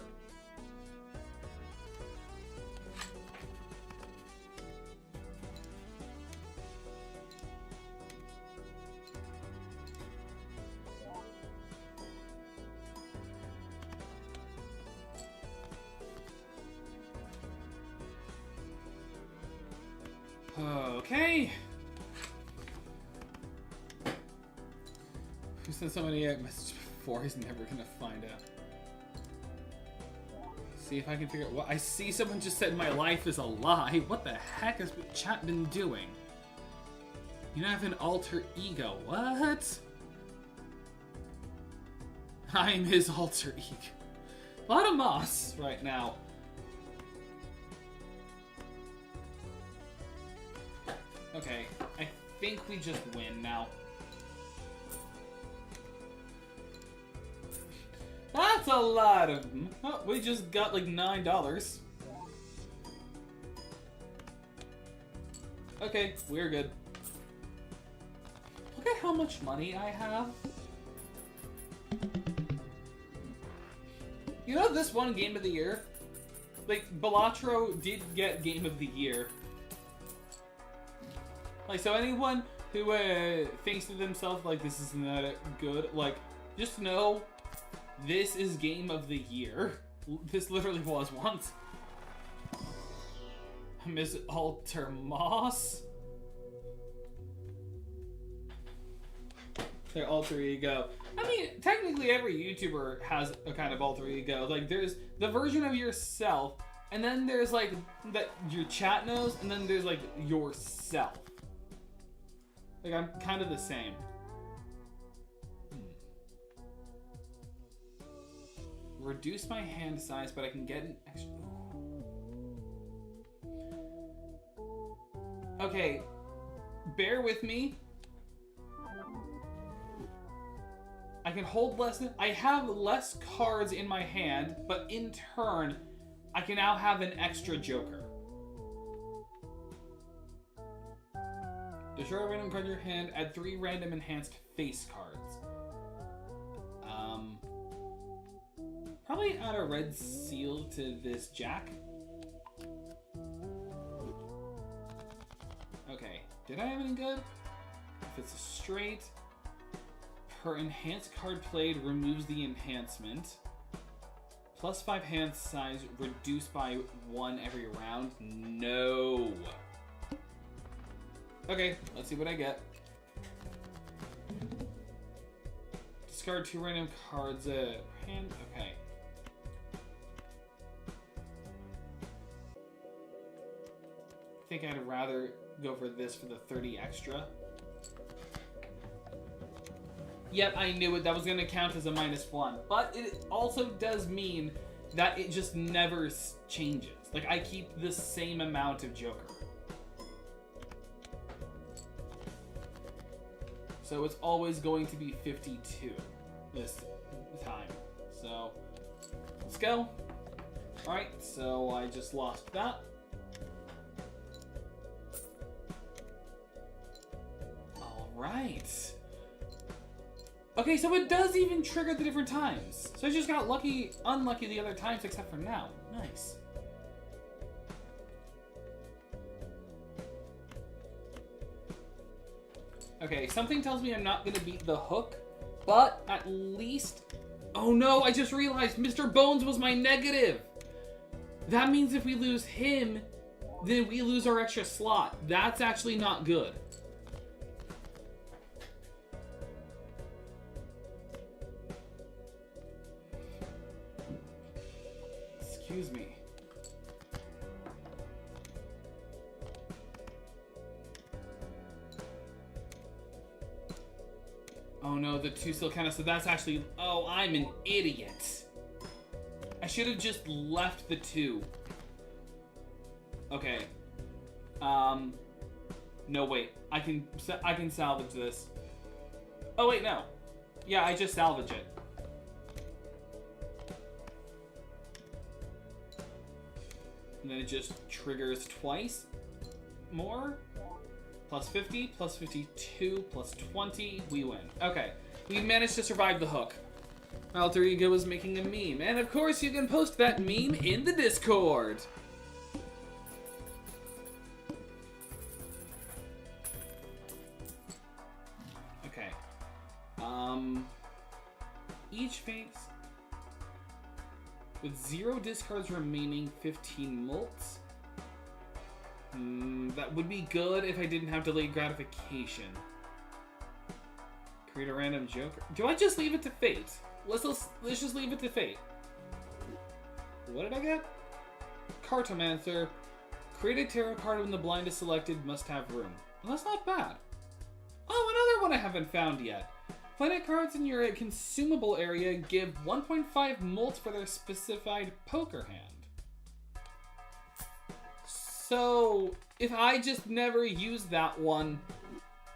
Okay. Who sent somebody a message before? He's never gonna find out. See if I can figure out what. I see someone just said my life is a lie. What the heck has chat been doing? You have an alter ego. What? I'm his alter ego. A lot of moss right now. Okay, I think we just win now. That's a lot of... Oh, we just got like $9. Okay, we're good. Look at how much money I have. You know this one Game of the Year? Like, Balatro did get Game of the Year. Like, so anyone who thinks to themselves, like, this isn't that good, like, just know this is Game of the Year. This literally was once. Miss Alter Moss. Their alter ego. I mean, technically every YouTuber has a kind of alter ego. Like, there's the version of yourself, and then there's, like, that your chat knows, and then there's, like, yourself. Like, I'm kind of the same. Reduce my hand size, but I can get an extra... Okay, bear with me. I can hold less than... I have less cards in my hand, but in turn, I can now have an extra joker. Destroy a random card in your hand, add 3 random enhanced face cards. Probably add a red seal to this jack. Okay, did I have any good? If it's a straight... Her enhanced card played removes the enhancement. Plus 5 hand size, reduced by 1 every round. No. Okay, let's see what I get. Discard 2 random cards. Hand. Okay. I think I'd rather go for this for the 30 extra. Yep, I knew it. That was going to count as a -1. But it also does mean that it just never changes. Like, I keep the same amount of Joker. So it's always going to be 52 this time. So, let's go. Alright, so I just lost that. Alright. Okay, so it does even trigger the different times. So I just got unlucky the other times except for now. Nice. Okay, something tells me I'm not going to beat the hook, but at least... Oh no, I just realized Mr. Bones was my negative. That means if we lose him, then we lose our extra slot. That's actually not good. Excuse me. Oh no, the 2 still kind of... So that's actually... Oh, I'm an idiot. I should have just left the 2. Okay. No, wait. I can salvage this. Oh, wait, no. Yeah, I just salvage it. And then it just triggers twice more. Plus 50, plus 52, plus 20. We win. Okay. We managed to survive the hook. Alter Ego is making a meme. And of course, you can post that meme in the Discord. Okay. Each phase... With 0 discards remaining, 15 mults. That would be good if I didn't have delayed gratification. Create a random joker. Do I just leave it to fate? Let's just leave it to fate. What did I get? Cartomancer. Create a tarot card when the blind is selected. Must have room. Well, that's not bad. Oh, another one I haven't found yet. Planet cards in your consumable area give 1.5 mults for their specified poker hand. So if I just never use that one,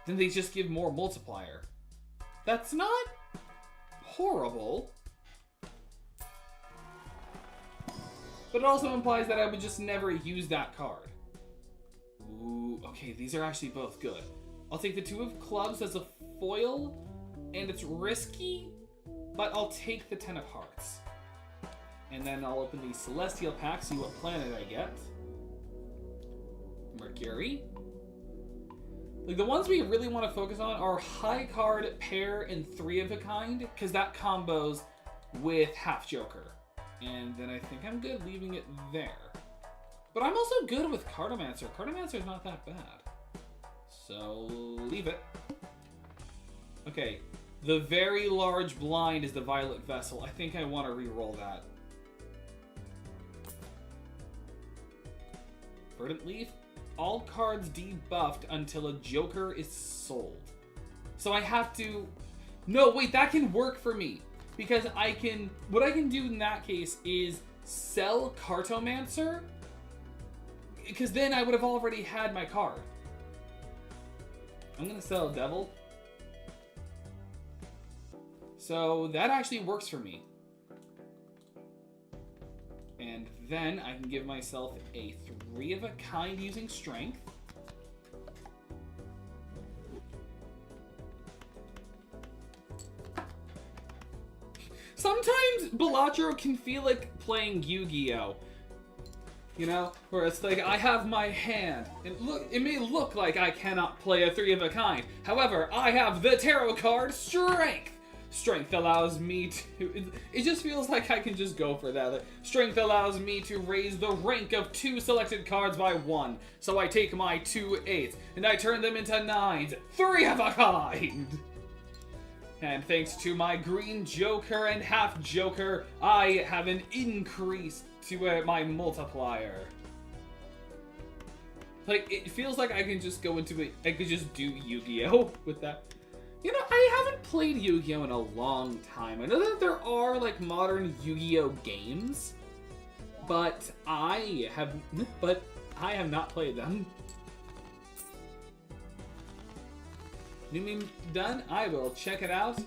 then they just give more multiplier. That's not horrible. But it also implies that I would just never use that card. Ooh, okay, these are actually both good. I'll take the 2 of clubs as a foil, and it's risky, but I'll take the 10 of hearts. And then I'll open the Celestial Pack, see what planet I get. Mercury. Like, the ones we really want to focus on are high card, pair, and 3 of a kind, because that combos with half Joker. And then I think I'm good leaving it there. But I'm also good with Cartomancer. Cartomancer's not that bad. So, leave it. Okay, the very large blind is the Violet Vessel. I think I want to re-roll that. Verdant Leaf. All cards debuffed until a Joker is sold. So I have to... No, wait, that can work for me. Because I can... What I can do in that case is sell Cartomancer. Because then I would have already had my card. I'm going to sell Devil. So that actually works for me. And then I can give myself a 3 of a kind using Strength. Sometimes Balatro can feel like playing Yu-Gi-Oh! You know, where it's like, I have my hand, and look, it may look like I cannot play a 3 of a kind. However, I have the tarot card Strength. Strength allows me to... It just feels like I can just go for that. Like, Strength allows me to raise the rank of 2 selected cards by 1. So I take my 2 8s, and I turn them into 9s. 3 of a kind! And thanks to my green Joker and half Joker, I have an increase to my multiplier. Like, it feels like I can just go into it. I could just do Yu-Gi-Oh! With that. You know, I haven't played Yu-Gi-Oh! In a long time. I know that there are, like, modern Yu-Gi-Oh! Games, but I have not played them. New meme done? I will check it out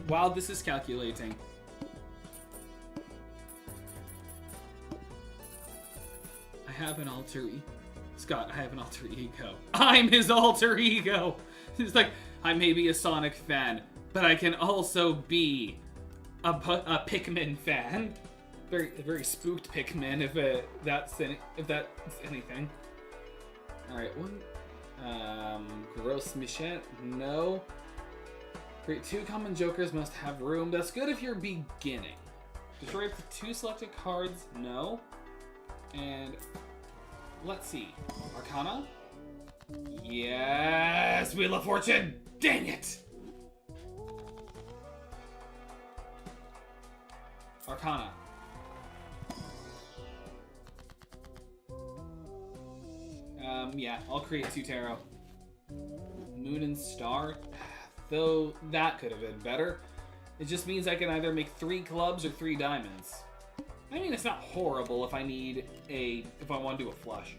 while this is calculating. I have an alter ego. Scott, I have an alter ego. I'm his alter ego! It's like, I may be a Sonic fan, but I can also be a Pikmin fan. Very spooked Pikmin, if that's anything. Alright, one. Gross Michette, no. Create 2 common Jokers, must have room. That's good if you're beginning. Destroy up to 2 selected cards, no. And let's see. Arcana? Yes! Wheel of Fortune! Dang it! Arcana. Yeah, I'll create 2 tarot. Moon and Star, though that could have been better. It just means I can either make 3 clubs or 3 diamonds. I mean, it's not horrible if I want to do a flush.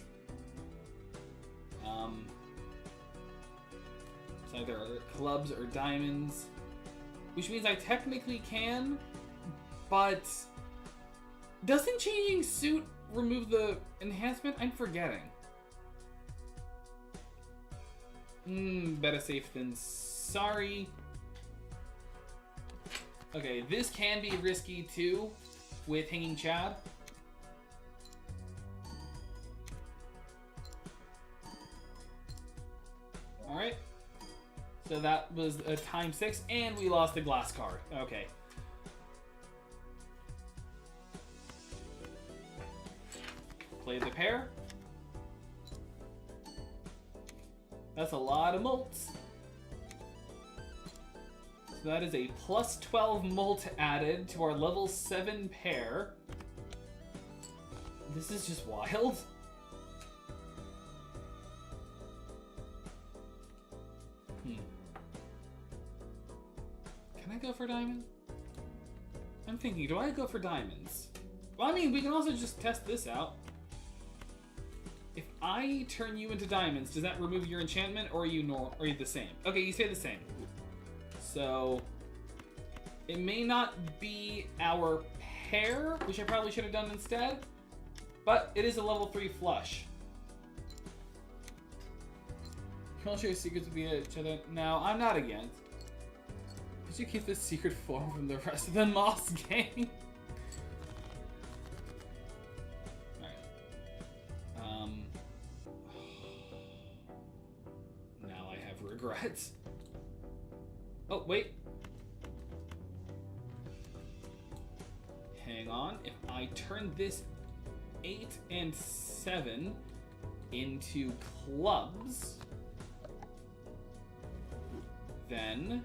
It's either clubs or diamonds, which means I technically can, but doesn't changing suit remove the enhancement? I'm forgetting. Better safe than sorry. Okay, this can be risky too, with Hanging Chad. Alright. So that was a ×6, and we lost the glass card. Okay. Play the pair. That's a lot of mults. So that is a +12 mult added to our level 7 pair. This is just wild. Can I go for diamond? I'm thinking, do I go for diamonds? Well, I mean, we can also just test this out. If I turn you into diamonds, does that remove your enchantment, or are you the same? Okay, you stay the same. So it may not be our pair, which I probably should have done instead, but it is a level 3 flush. You all share secrets with each other. No, I'm not against. Did you keep this secret form from the rest of the Moss gang? Alright. Now I have regrets. Oh, wait. Hang on. If I turn this 8 and 7 into clubs, then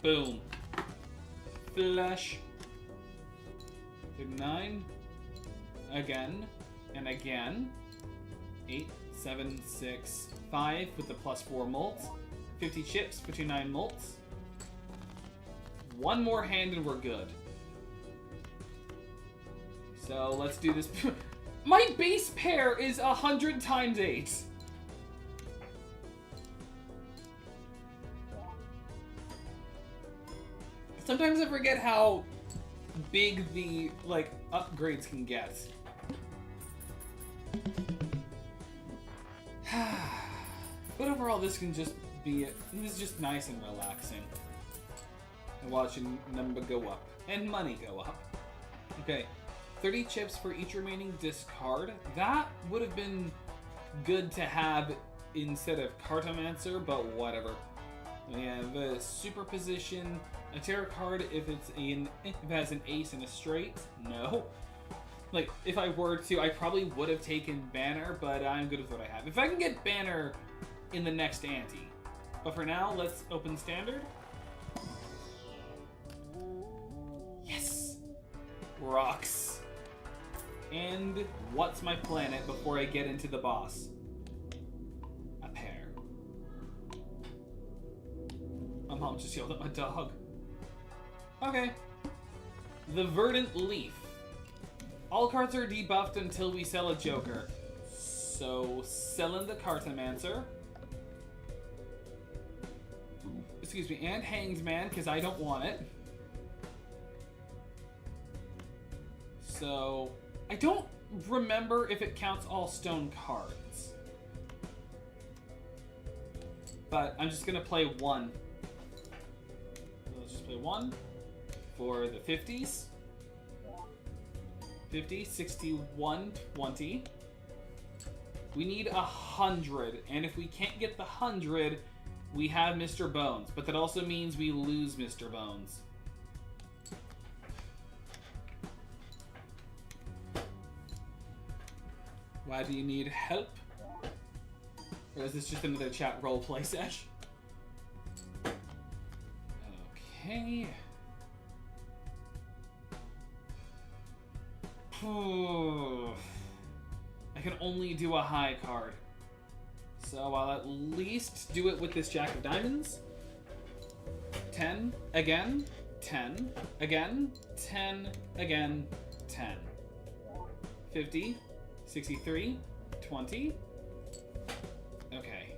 boom, flush. 9 again and again. 8, 7, 6, 5 with the +4 molts. 50 chips for 29 molts. One more hand and we're good. So let's do this. My base pair is 100 times 8. Sometimes I forget how big the, like, upgrades can get. But overall, this can just be, this is just nice and relaxing. And watching number go up. And money go up. Okay, 30 chips for each remaining discard. That would have been good to have instead of Cartomancer, but whatever. We have a superposition, a tarot card if it has an ace and a straight. No. Like, if I were to, I probably would have taken Banner, but I'm good with what I have. If I can get Banner in the next ante. But for now, let's open standard. Yes! Rocks. And what's my planet before I get into the boss? A pair. My mom just yelled at my dog. Okay. The Verdant Leaf. All cards are debuffed until we sell a Joker. So, selling the Cartomancer. Excuse me, and Hanged Man, because I don't want it. So, I don't remember if it counts all stone cards. But I'm just going to play one. Let's just play one for the 50s. 50, 61, 20. We need 100, and if we can't get the 100, we have Mr. Bones, but that also means we lose Mr. Bones. Why do you need help? Or is this just another chat roleplay sesh? Okay. I can only do a high card. So I'll at least do it with this Jack of Diamonds. 10 again, 10 again, 10 again, 10. 50, 63, 20. Okay.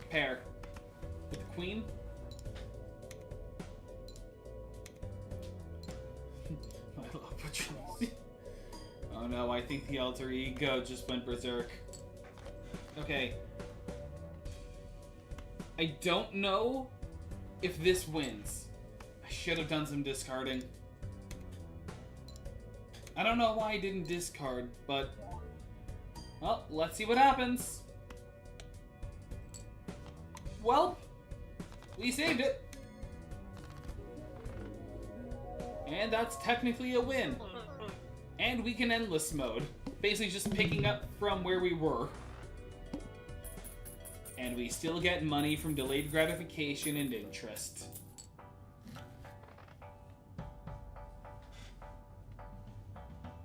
Pair with the Queen. I love Patrice. Oh no, I think the alter ego just went berserk. Okay. I don't know if this wins. I should have done some discarding. I don't know why I didn't discard, but... well, let's see what happens. Well, we saved it. And that's technically a win. And we can endless mode. Basically just picking up from where we were. And we still get money from delayed gratification and interest.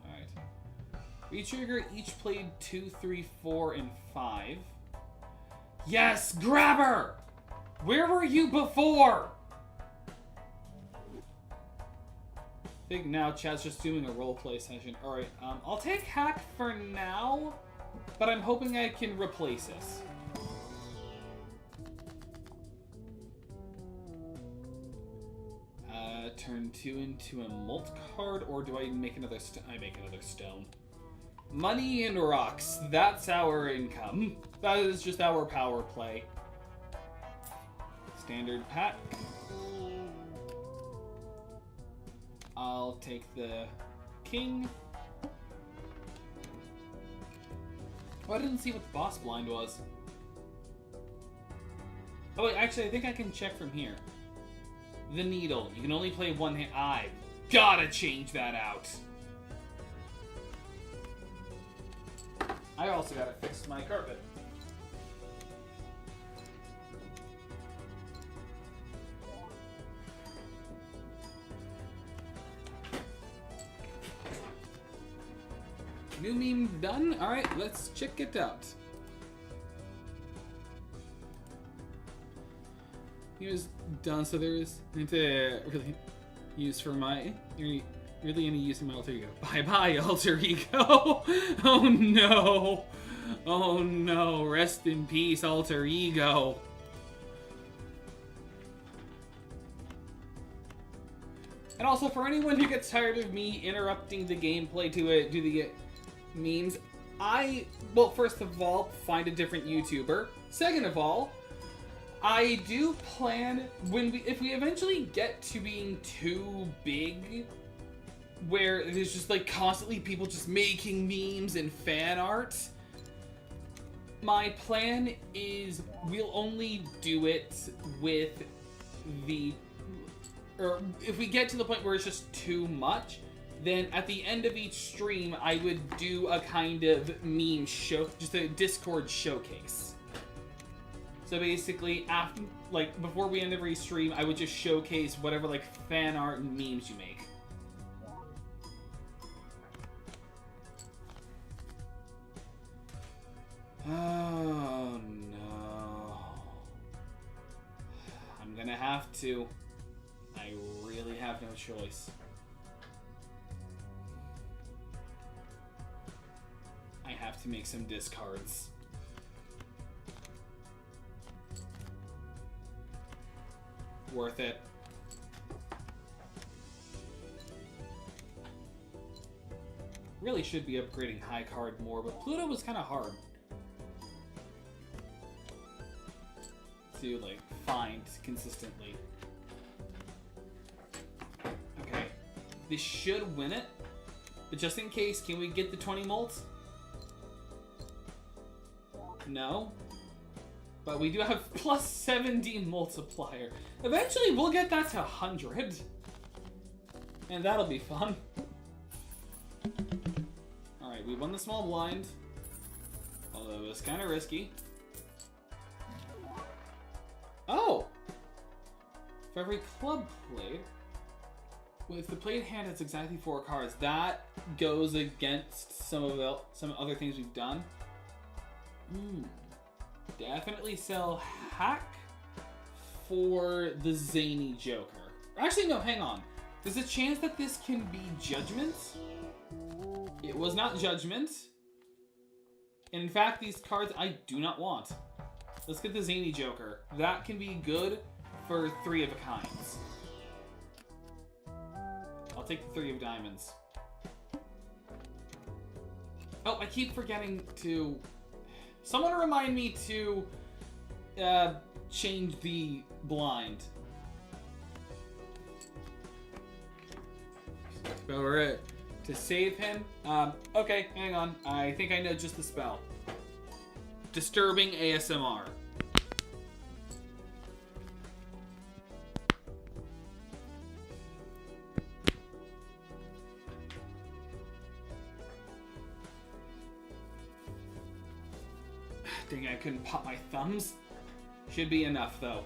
Alright. Retrigger each played 2, 3, 4, and 5. Yes! Grabber! Where were you before? I think now Chad's just doing a roleplay session. Alright, I'll take hack for now, but I'm hoping I can replace this. Turn 2 into a mult card, or do I make another I make another stone. Money and rocks, that's our income. That is just our power play. Standard pack. I'll take the king. Oh, I didn't see what the boss blind was. Oh wait, actually I think I can check from here. The needle. You can only play one hand. I've gotta change that out. I also gotta fix my carpet. New meme done? Alright, let's check it out. He was done, so there's to really use for my really into using my alter ego. Bye bye, alter ego. Oh no. Oh no. Rest in peace, alter ego. And also, for anyone who gets tired of me interrupting the gameplay to do the memes, well, first of all, find a different YouTuber. Second of all, I do plan, if we eventually get to being too big, where there's just like constantly people just making memes and fan art, my plan is we'll only do it with or if we get to the point where it's just too much, then at the end of each stream, I would do a kind of meme show, just a Discord showcase. So basically, after, like, before we end every stream, I would just showcase whatever, like, fan art and memes you make. Oh, no. I'm gonna have to. I really have no choice. I have to make some discards. Worth it. Really should be upgrading high card more, but Pluto was kind of hard to like find consistently. Okay, this should win it, but just in case, can we get the 20 molts? No. But we do have plus 70 multiplier. Eventually, we'll get that to 100. And that'll be fun. Alright, we won the small blind. Although it was kind of risky. Oh! For every club played, if the played hand has exactly 4 cards, that goes against some other things we've done. Definitely sell hack for the zany Joker. Actually, no, hang on. There's a chance that this can be Judgment. It was not Judgment. And in fact, these cards I do not want. Let's get the zany Joker. That can be good for 3 of a kinds. I'll take the 3 of diamonds. Oh, I keep forgetting to... Someone remind me to change the blind. Alright. To save him. Okay, hang on. I think I know just the spell. Disturbing ASMR. Dang, I couldn't pop my thumbs. Should be enough, though.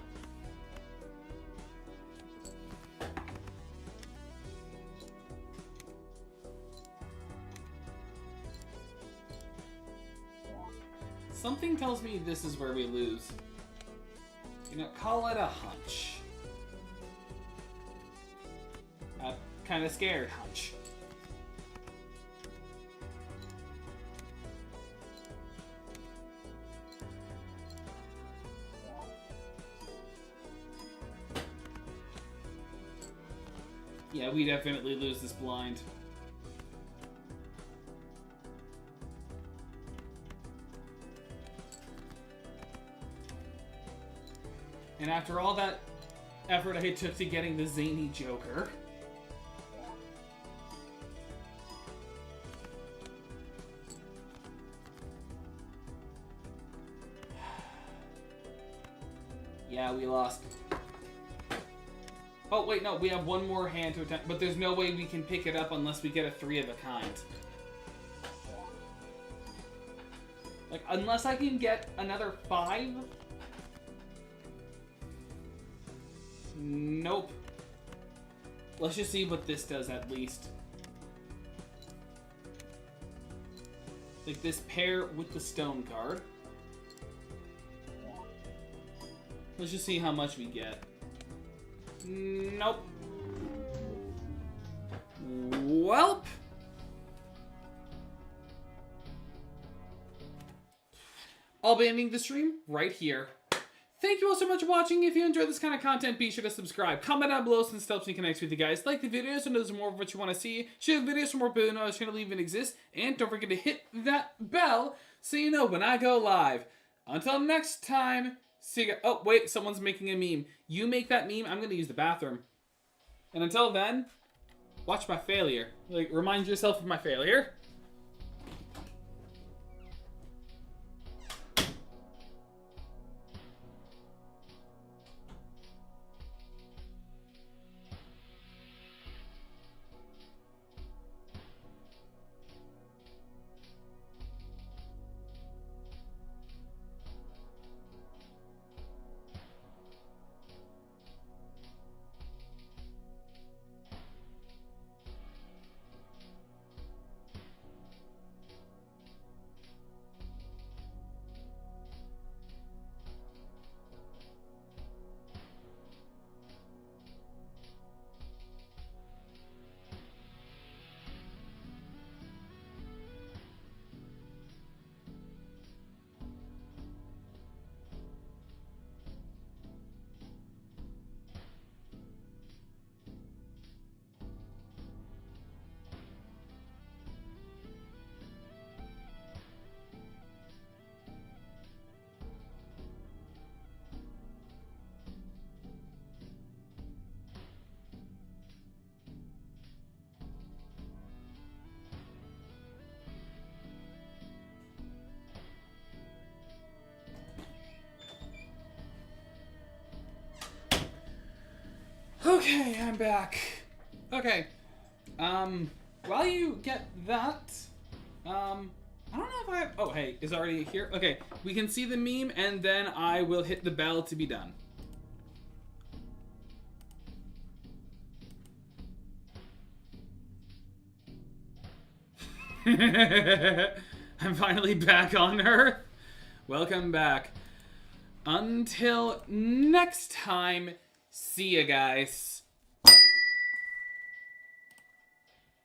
Something tells me this is where we lose. You know, call it a hunch. kind of scared hunch. Yeah, we definitely lose this blind. And after all that effort I took to getting the zany Joker, yeah, we lost. Oh, wait, no, we have one more hand to attempt, but there's no way we can pick it up unless we get a 3 of a kind. Like, unless I can get another 5? Nope. Let's just see what this does at least. Like this pair with the stone card. Let's just see how much we get. Nope. Welp. I'll be ending the stream right here. Thank you all so much for watching. If you enjoyed this kind of content, be sure to subscribe. Comment down below since it helps me connect with you guys. Like the videos and there's more of what you want to see. Share the videos for more people who know this channel even exists. And don't forget to hit that bell so you know when I go live. Until next time, see you guys. Oh, wait, someone's making a meme. You make that meme, I'm going to use the bathroom. And until then, watch my failure. Like, remind yourself of my failure. Okay, I'm back. Okay. While you get that, I don't know if I have, oh, hey, is already here? Okay, we can see the meme, and then I will hit the bell to be done. I'm finally back on Earth. Welcome back. Until next time, see ya, guys.